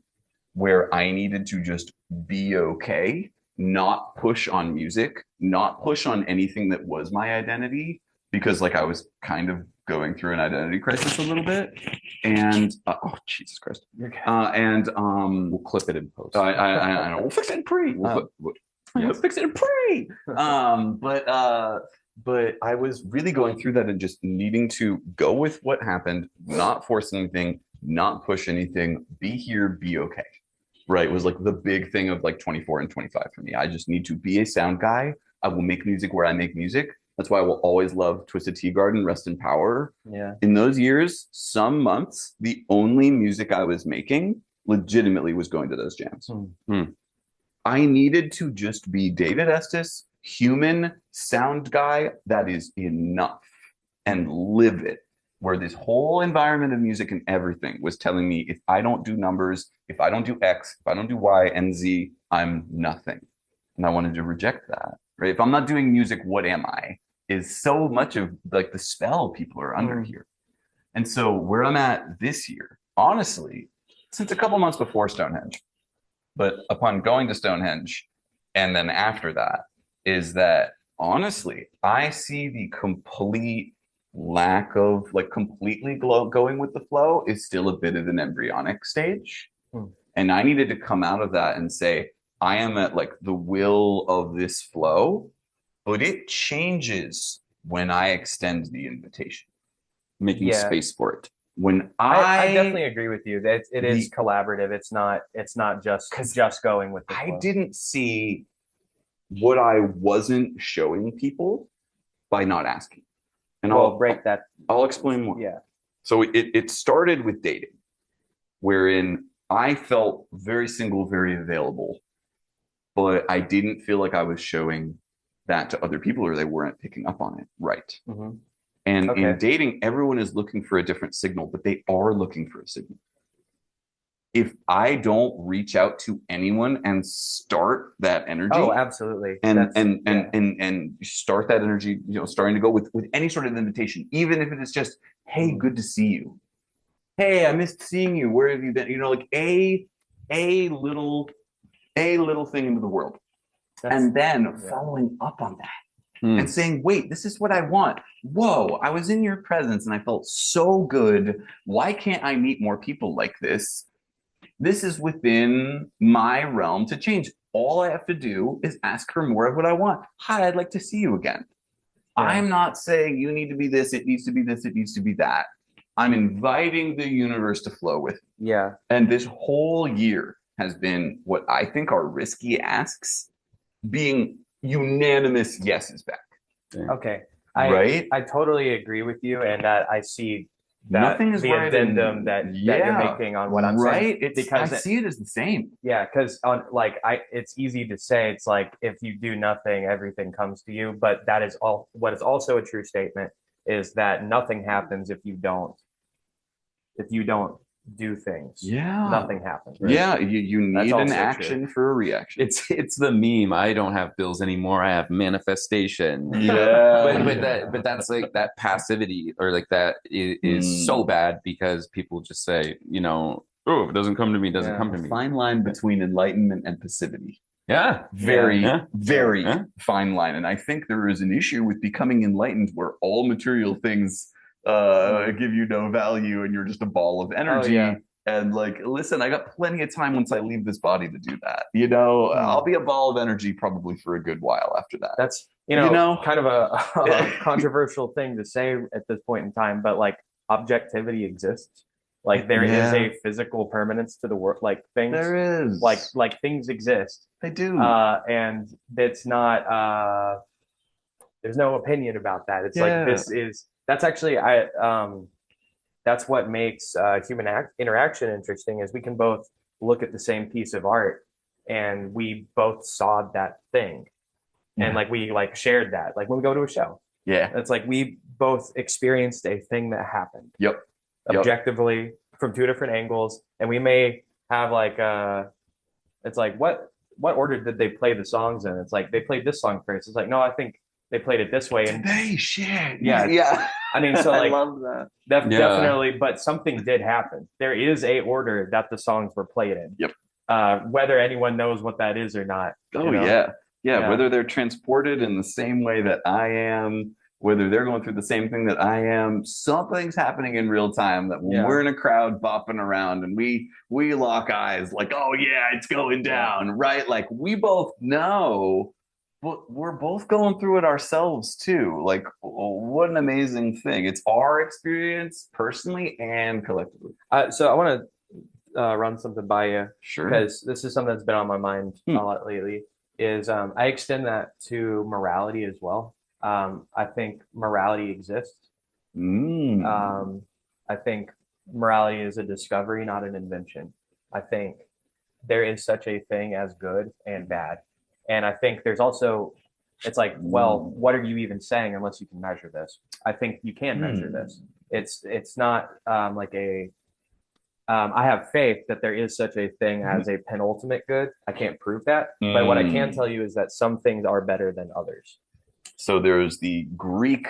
where I needed to just be okay, not push on music, not push on anything that was my identity, because like I was kind of going through an identity crisis a little bit. And oh Jesus Christ. Okay. And We'll clip it in post. I know we'll fix it in pre. We'll fix it in pre. But I was really going through that and just needing to go with what happened, not force anything, not push anything, be here, be okay. Right, was like the big thing of like 24 and 25 for me. I just need to be a sound guy. I will make music where I make music. That's why I will always love Twisted Tea Garden, Rest in Power. Yeah. In those years, some months, the only music I was making legitimately was going to those jams. I needed to just be David Estes, human sound guy. That is enough, and live it. Where this whole environment of music and everything was telling me, if I don't do numbers, if I don't do X, if I don't do Y and Z, I'm nothing. And I wanted to reject that. Right? If I'm not doing music, what am I? Is so much of like the spell people are under here. And so where I'm at this year, honestly, since a couple months before Stonehenge, but upon going to Stonehenge and then after that, is that honestly, I see the complete lack of like completely going with the flow is still a bit of an embryonic stage. And I needed to come out of that and say, I am at like the will of this flow, but it changes when I extend the invitation, Making space for it. When I definitely agree with you that it is collaborative. It's not just going with the flow. I didn't see what I wasn't showing people by not asking. And I'll explain more. Yeah. So it started with dating, wherein I felt very single, very available, but I didn't feel like I was showing that to other people or they weren't picking up on it. Right. And in dating, everyone is looking for a different signal, but they are looking for a signal. If I don't reach out to anyone and start that energy, absolutely, and start that energy, starting to go with any sort of invitation, even if it is just, hey, good to see you. Hey, I missed seeing you. Where have you been? Like a little thing into the world, and then following up on that. And saying, wait, this is what I want. Whoa, I was in your presence and I felt so good. Why can't I meet more people like this? This is within my realm to change. All I have to do is ask for more of what I want. Hi, I'd like to see you again. Yeah. I'm not saying you need to be this, it needs to be this, it needs to be that. I'm inviting the universe to flow with me. Yeah. And this whole year has been what I think are risky asks being unanimous yeses back. Okay. I totally agree with you, and that I see that nothing is the addendum that you're making on what I'm saying. Because I see it as the same. Yeah, because on it's easy to say it's like if you do nothing, everything comes to you. But that is all. What is also a true statement is that nothing happens if you don't do things. Yeah, nothing happens. Right? Yeah, you need an action for a reaction. It's the meme. I don't have bills anymore. I have manifestation. Yeah, but that's like that passivity or like that is so bad because people just say, oh, if it doesn't come to me, it doesn't come to me. Fine line between enlightenment and passivity. Yeah, very fine line. And I think there is an issue with becoming enlightened where all material things give you no value and you're just a ball of energy. And like, listen, I got plenty of time once I leave this body to do that. I'll be a ball of energy probably for a good while after that. That's kind of a controversial thing to say at this point in time, but like objectivity exists. Like there is a physical permanence to the world. Like things there is like things exist. They do. And it's not there's no opinion about that. It's like that's actually that's what makes human interaction interesting is we can both look at the same piece of art and we both saw that thing and like we like shared that like when we go to a show. It's like we both experienced a thing that happened objectively from two different angles, and we may have like it's like what order did they play the songs in? It's like they played this song first. It's like no, I think they played it this way. And they shit. Yeah. I mean, so I like love that. Yeah. definitely, but something did happen. There is a order that the songs were played in. Yep. Whether anyone knows what that is or not. Oh, Yeah. yeah. Whether they're transported in the same way that I am, whether they're going through the same thing that I am, something's happening in real time that when we're in a crowd bopping around and we lock eyes like, oh yeah, it's going down, right? Like we both know, but we're both going through it ourselves too. Like, what an amazing thing. It's our experience personally and collectively. So I want to run something by you Sure. because this is something that's been on my mind a lot lately. Is I extend that to morality as well. I think morality exists. I think morality is a discovery, not an invention. I think there is such a thing as good and bad. And I think there's also, it's like, well, what are you even saying unless you can measure this? I think you can measure this. It's not like a, I have faith that there is such a thing as a penultimate good. I can't prove that. But what I can tell you is that some things are better than others. So there's the Greek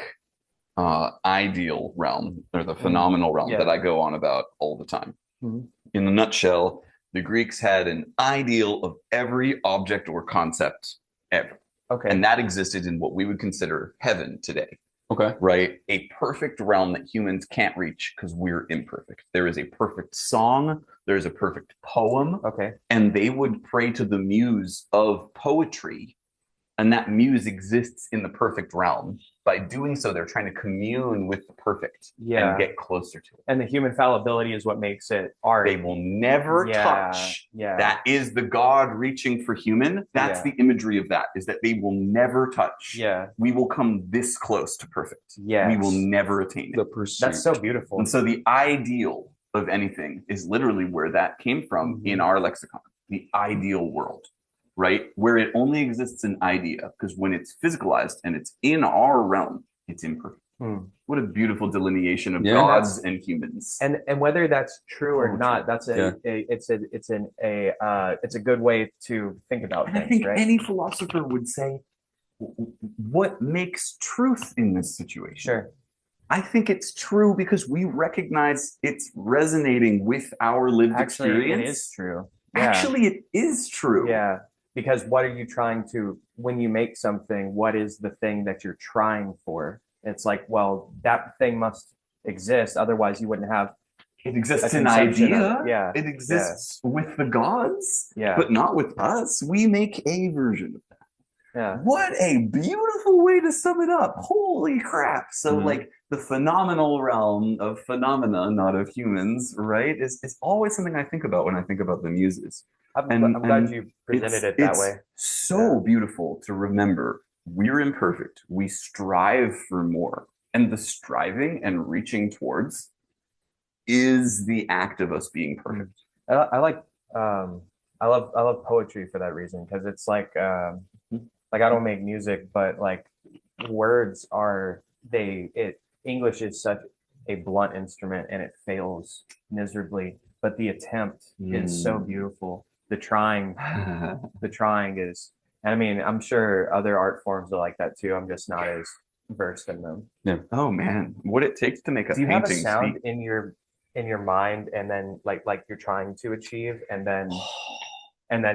ideal realm or the phenomenal realm that I go on about all the time. In a nutshell, the Greeks had an ideal of every object or concept ever. Okay. And that existed in what we would consider heaven today. Okay. Right? A perfect realm that humans can't reach because we're imperfect. There is a perfect song, there's a perfect poem. Okay. And they would pray to the muse of poetry. And that muse exists in the perfect realm. By doing so, they're trying to commune with the perfect and get closer to it. And the human fallibility is what makes it art. They will never touch. Yeah. That is the God reaching for human. That's the imagery of that, is that they will never touch. Yeah. We will come this close to perfect. Yes. We will never attain it. The pursuit. That's so beautiful. And so the ideal of anything is literally where that came from in our lexicon. The ideal world. Right? Where it only exists in idea, because when it's physicalized and it's in our realm, it's imperfect. What a beautiful delineation of gods and humans. And whether that's true or not, that's it's a good way to think about things. I think right? any philosopher would say, what makes truth in this situation? Sure. I think it's true because we recognize it's resonating with our lived experience. It is true. Actually, it is true. Yeah. Because what are you trying to, when you make something, what is the thing that you're trying for? It's like, well, that thing must exist. Otherwise, you wouldn't have. It exists in idea. Yeah. It exists with the gods, yeah, but not with us. We make a version of that. Yeah. What a beautiful way to sum it up. Holy crap. So like the phenomenal realm of phenomena, not of humans, right? Is always something I think about when I think about the muses. I'm glad you presented it that way. So beautiful to remember we're imperfect. We strive for more. And the striving and reaching towards is the act of us being perfect. I love poetry for that reason, because it's like I don't make music, but like words are English is such a blunt instrument and it fails miserably, but the attempt is so beautiful. The trying is, and I mean, I'm sure other art forms are like that too. I'm just not as versed in them. Yeah. Oh man, what it takes to make a Do you painting have a sound speak. in your mind, and then like you're trying to achieve, and then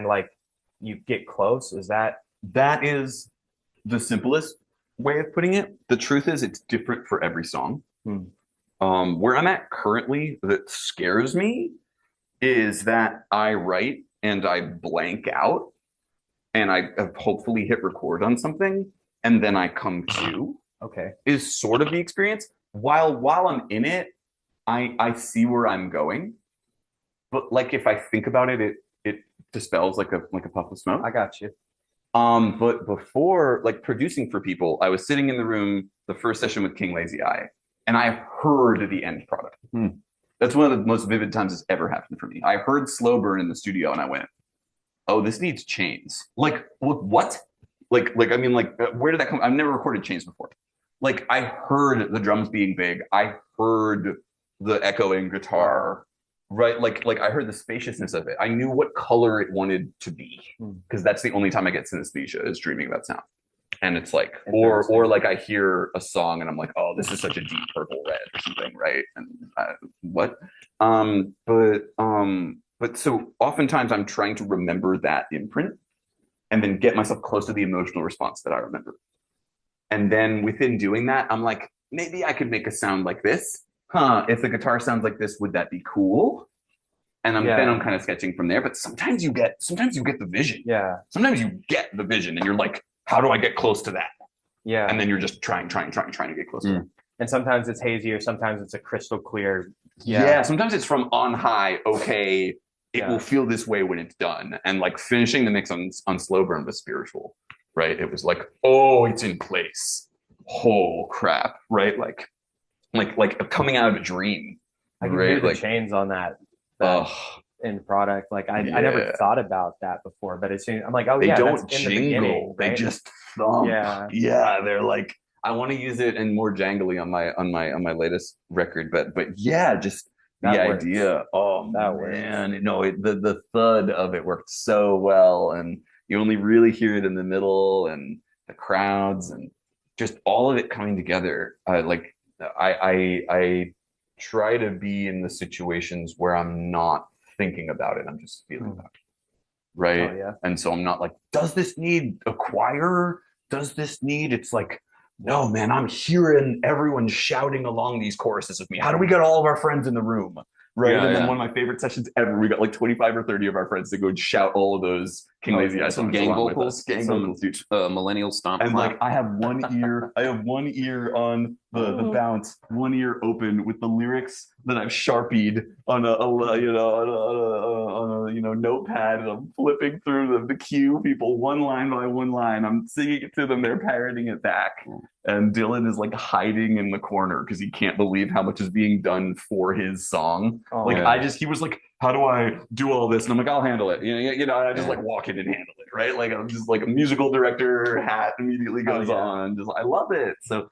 like you get close? Is that is the simplest way of putting it. The truth is it's different for every song. Where I'm at currently that scares me is that I write and I blank out and I have hopefully hit record on something and then I come to is sort of the experience. While I'm in it, I see where I'm going. But like if I think about it, it dispels like a puff of smoke. I got you. But before, like producing for people, I was sitting in the room the first session with King Lazy Eye, and I heard the end product. That's one of the most vivid times it's ever happened for me. I heard Slow Burn in the studio, and I went, "Oh, this needs chains." Like what? Like I mean, like where did that come? I've never recorded chains before. Like I heard the drums being big. I heard the echoing guitar. Right, like I heard the spaciousness of it. I knew what color it wanted to be because that's the only time I get synesthesia is dreaming about sound. And it's like, or like I hear a song and I'm like, oh, this is such a deep purple red or something, right? And what? But so oftentimes I'm trying to remember that imprint and then get myself close to the emotional response that I remember. And then within doing that, I'm like, maybe I could make a sound like this. Huh? If the guitar sounds like this, would that be cool? And then I'm kind of sketching from there. But sometimes you get the vision. Yeah. Sometimes you get the vision, and you're like, how do I get close to that? Yeah. And then you're just trying to get close to that. And sometimes it's hazy, or sometimes it's a crystal clear. Yeah. Sometimes it's from on high. Okay, it will feel this way when it's done. And like finishing the mix on Slow Burn was spiritual, right? It was like, oh, it's in place. Oh crap, right? Like coming out of a dream. I can hear the chains on that end product. Like I never thought about that before, but as soon I'm like, oh they yeah, don't that's in jingle. The beginning, right? They just thump. Yeah. They're like, I want to use it and more jangly on my latest record, but yeah, just the idea. Oh man, the thud of it worked so well, and you only really hear it in the middle and the crowds and just all of it coming together. I try to be in the situations where I'm not thinking about it. I'm just feeling about it. Right. Oh, yeah. And so I'm not like, does this need a choir? Does this need, it's like, no, man, I'm hearing everyone shouting along these choruses with me. How do we get all of our friends in the room? Right. And then one of my favorite sessions ever, we got like 25 or 30 of our friends to go and shout all of those King Lazy Eye some songs gang along with vocals, us. Gang vocals, dude. Millennial stomp. And like I have one ear on the bounce, one ear open with the lyrics that I've sharpied on a notepad, and I'm flipping through the cue people one line by one line. I'm singing it to them, they're parroting it back. And Dylan is like hiding in the corner because he can't believe how much is being done for his song. He was like, how do I do all this? And I'm like, I'll handle it. And I just like walk in and handle it, right? Like I'm just like a musical director hat immediately goes on. Just I love it. So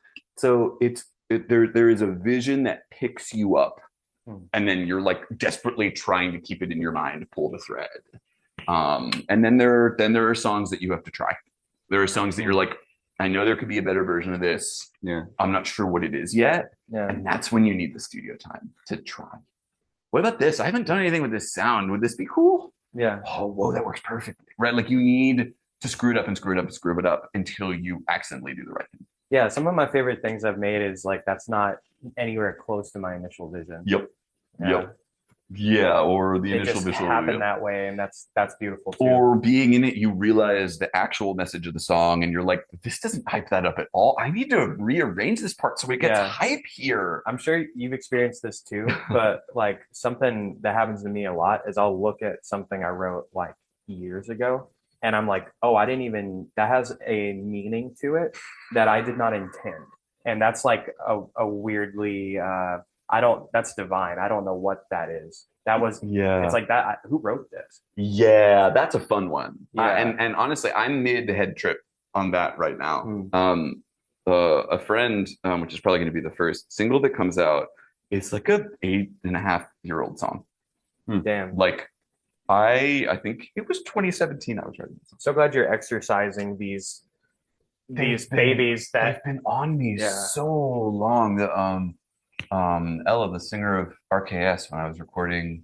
there is a vision that picks you up, and then you're like desperately trying to keep it in your mind, pull the thread. And then there are songs that you have to try. There are songs that you're like, I know there could be a better version of this. Yeah. I'm not sure what it is yet. Yeah. And that's when you need the studio time to try. What about this? I haven't done anything with this sound. Would this be cool? Yeah. Oh, whoa, that works perfectly. Right? Like you need to screw it up and screw it up and screw it up until you accidentally do the right thing. Yeah. Some of my favorite things I've made is like, that's not anywhere close to my initial vision. Yep. Yeah, or the initial just visual happen that way, and that's beautiful too. Or being in it, you realize the actual message of the song, and you're like, "This doesn't hype that up at all. I need to rearrange this part so it gets hype here." I'm sure you've experienced this too, but like something that happens to me a lot is I'll look at something I wrote like years ago, and I'm like, "Oh, that has a meaning to it that I did not intend," and that's like a weirdly. That's divine. I don't know what that is. That was, it's like that. Who wrote this? Yeah, that's a fun one. Yeah. And honestly, I'm mid head trip on that right now. A friend, which is probably going to be the first single that comes out, is like a 8.5-year-old song. Damn. Like I think it was 2017 I was writing this song. So glad you're exercising these babies that have been on me so long. Ella, the singer of RKS, when I was recording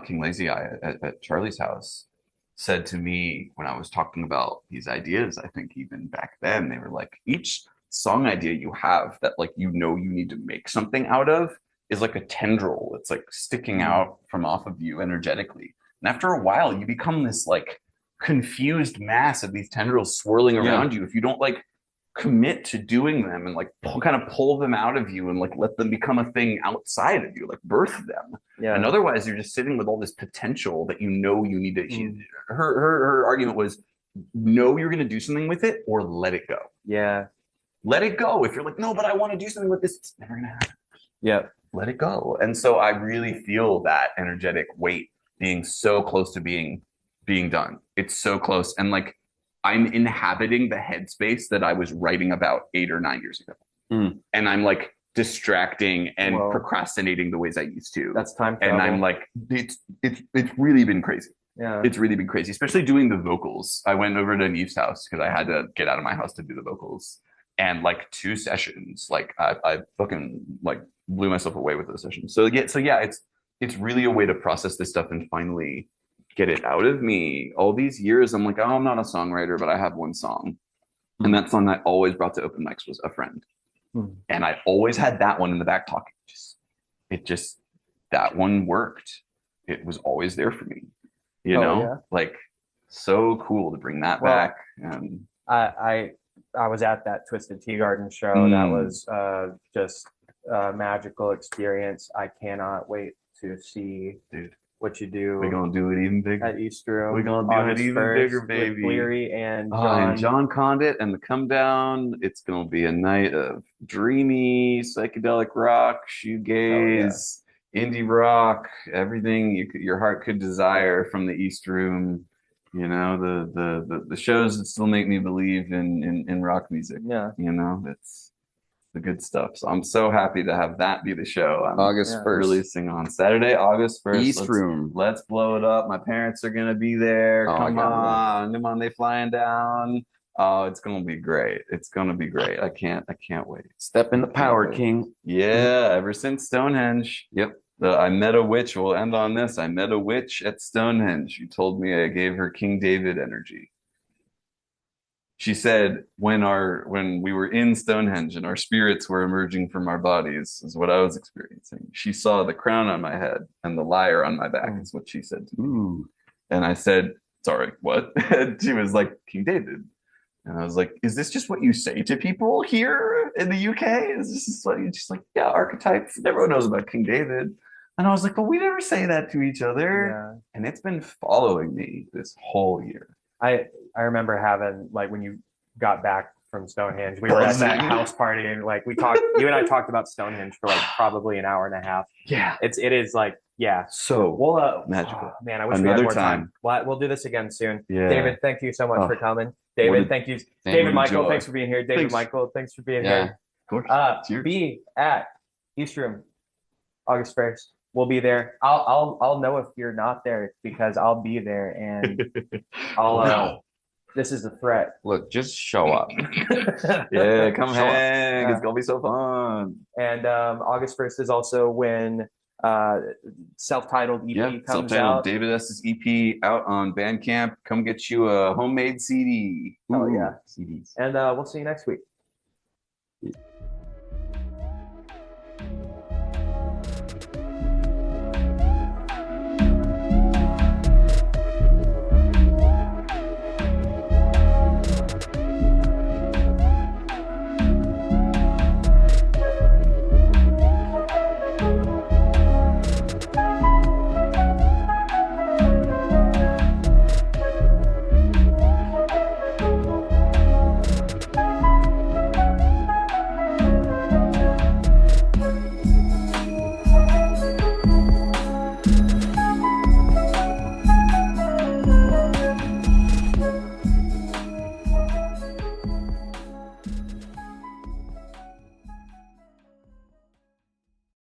King Lazy Eye at Charlie's house, said to me when I was talking about these ideas, I think even back then, they were like, each song idea you have that like you need to make something out of is like a tendril that's like sticking out from off of you energetically. And after a while, you become this like confused mass of these tendrils swirling around you if you don't like commit to doing them and like pull them out of you and like let them become a thing outside of you, like birth them. And otherwise you're just sitting with all this potential that you need to her argument was know you're going to do something with it or let it go. Let it go. If you're like, no, but I want to do something with this, it's never gonna happen. Let it go. And so I really feel that energetic weight being so close to being done. It's so close. And like I'm inhabiting the headspace that I was writing about 8 or 9 years ago. And I'm like distracting and procrastinating the ways I used to. That's time travel. And I'm like, it's really been crazy. Yeah. It's really been crazy, especially doing the vocals. I went over to Neve's house because I had to get out of my house to do the vocals. And like 2 sessions, like I fucking like blew myself away with those sessions. So yeah, it's really a way to process this stuff and finally get it out of me. All these years, I'm like, oh, I'm not a songwriter, but I have one song. And that song I always brought to open mics was A Friend. And I always had that one in the back talking. That one worked. It was always there for me. You know, yeah. like so cool to bring that back. And I was at that Twisted Tea Garden show. That was just a magical experience. I cannot wait to see what you do. We're gonna do it even bigger at Sturm. We're gonna do August it even 1st bigger, baby. With Cleary and John Condit and the Come Down. It's gonna be a night of dreamy psychedelic rock, shoegaze, indie rock, everything your heart could desire from the East Room. You know, the shows that still make me believe in rock music. Yeah. You know, it's the good stuff. So I'm so happy to have that be the show. I'm August 1st. Releasing on Saturday, August 1st. East Room. Let's blow it up. My parents are gonna be there. Come on, they flying down. Oh, it's gonna be great. It's gonna be great. I can't wait. Step in the power, King. Yeah, ever since Stonehenge. Yep. I met a witch. We'll end on this. I met a witch at Stonehenge. She told me I gave her King David energy. She said when we were in Stonehenge and our spirits were emerging from our bodies is what I was experiencing. She saw the crown on my head and the lyre on my back is what she said to me. Ooh. And I said, sorry, what? And she was like, King David. And I was like, is this just what you say to people here in the UK? Is this just what you just like, yeah, archetypes? Everyone knows about King David. And I was like, well, we never say that to each other. Yeah. And it's been following me this whole year. I remember having, like, when you got back from Stonehenge, we were at that house party and like you and I talked about Stonehenge for like probably an hour and a half. Yeah. It is like, yeah. So magical. Man, I wish we had more time. We'll do this again soon. Yeah. David, thank you so much for coming. David, thank you. David Michael, thanks for being here. David Michael, thanks for being here. Of course. Be at East Room, August 1st. We'll be there. I'll know if you're not there because I'll be there and I'll this is a threat. Look, just show up. Yeah, come hang. It's gonna be so fun. And August 1st is also when self-titled EP comes out. David Estes EP out on Bandcamp. Come get you a homemade CD. Oh yeah, CDs. And we'll see you next week.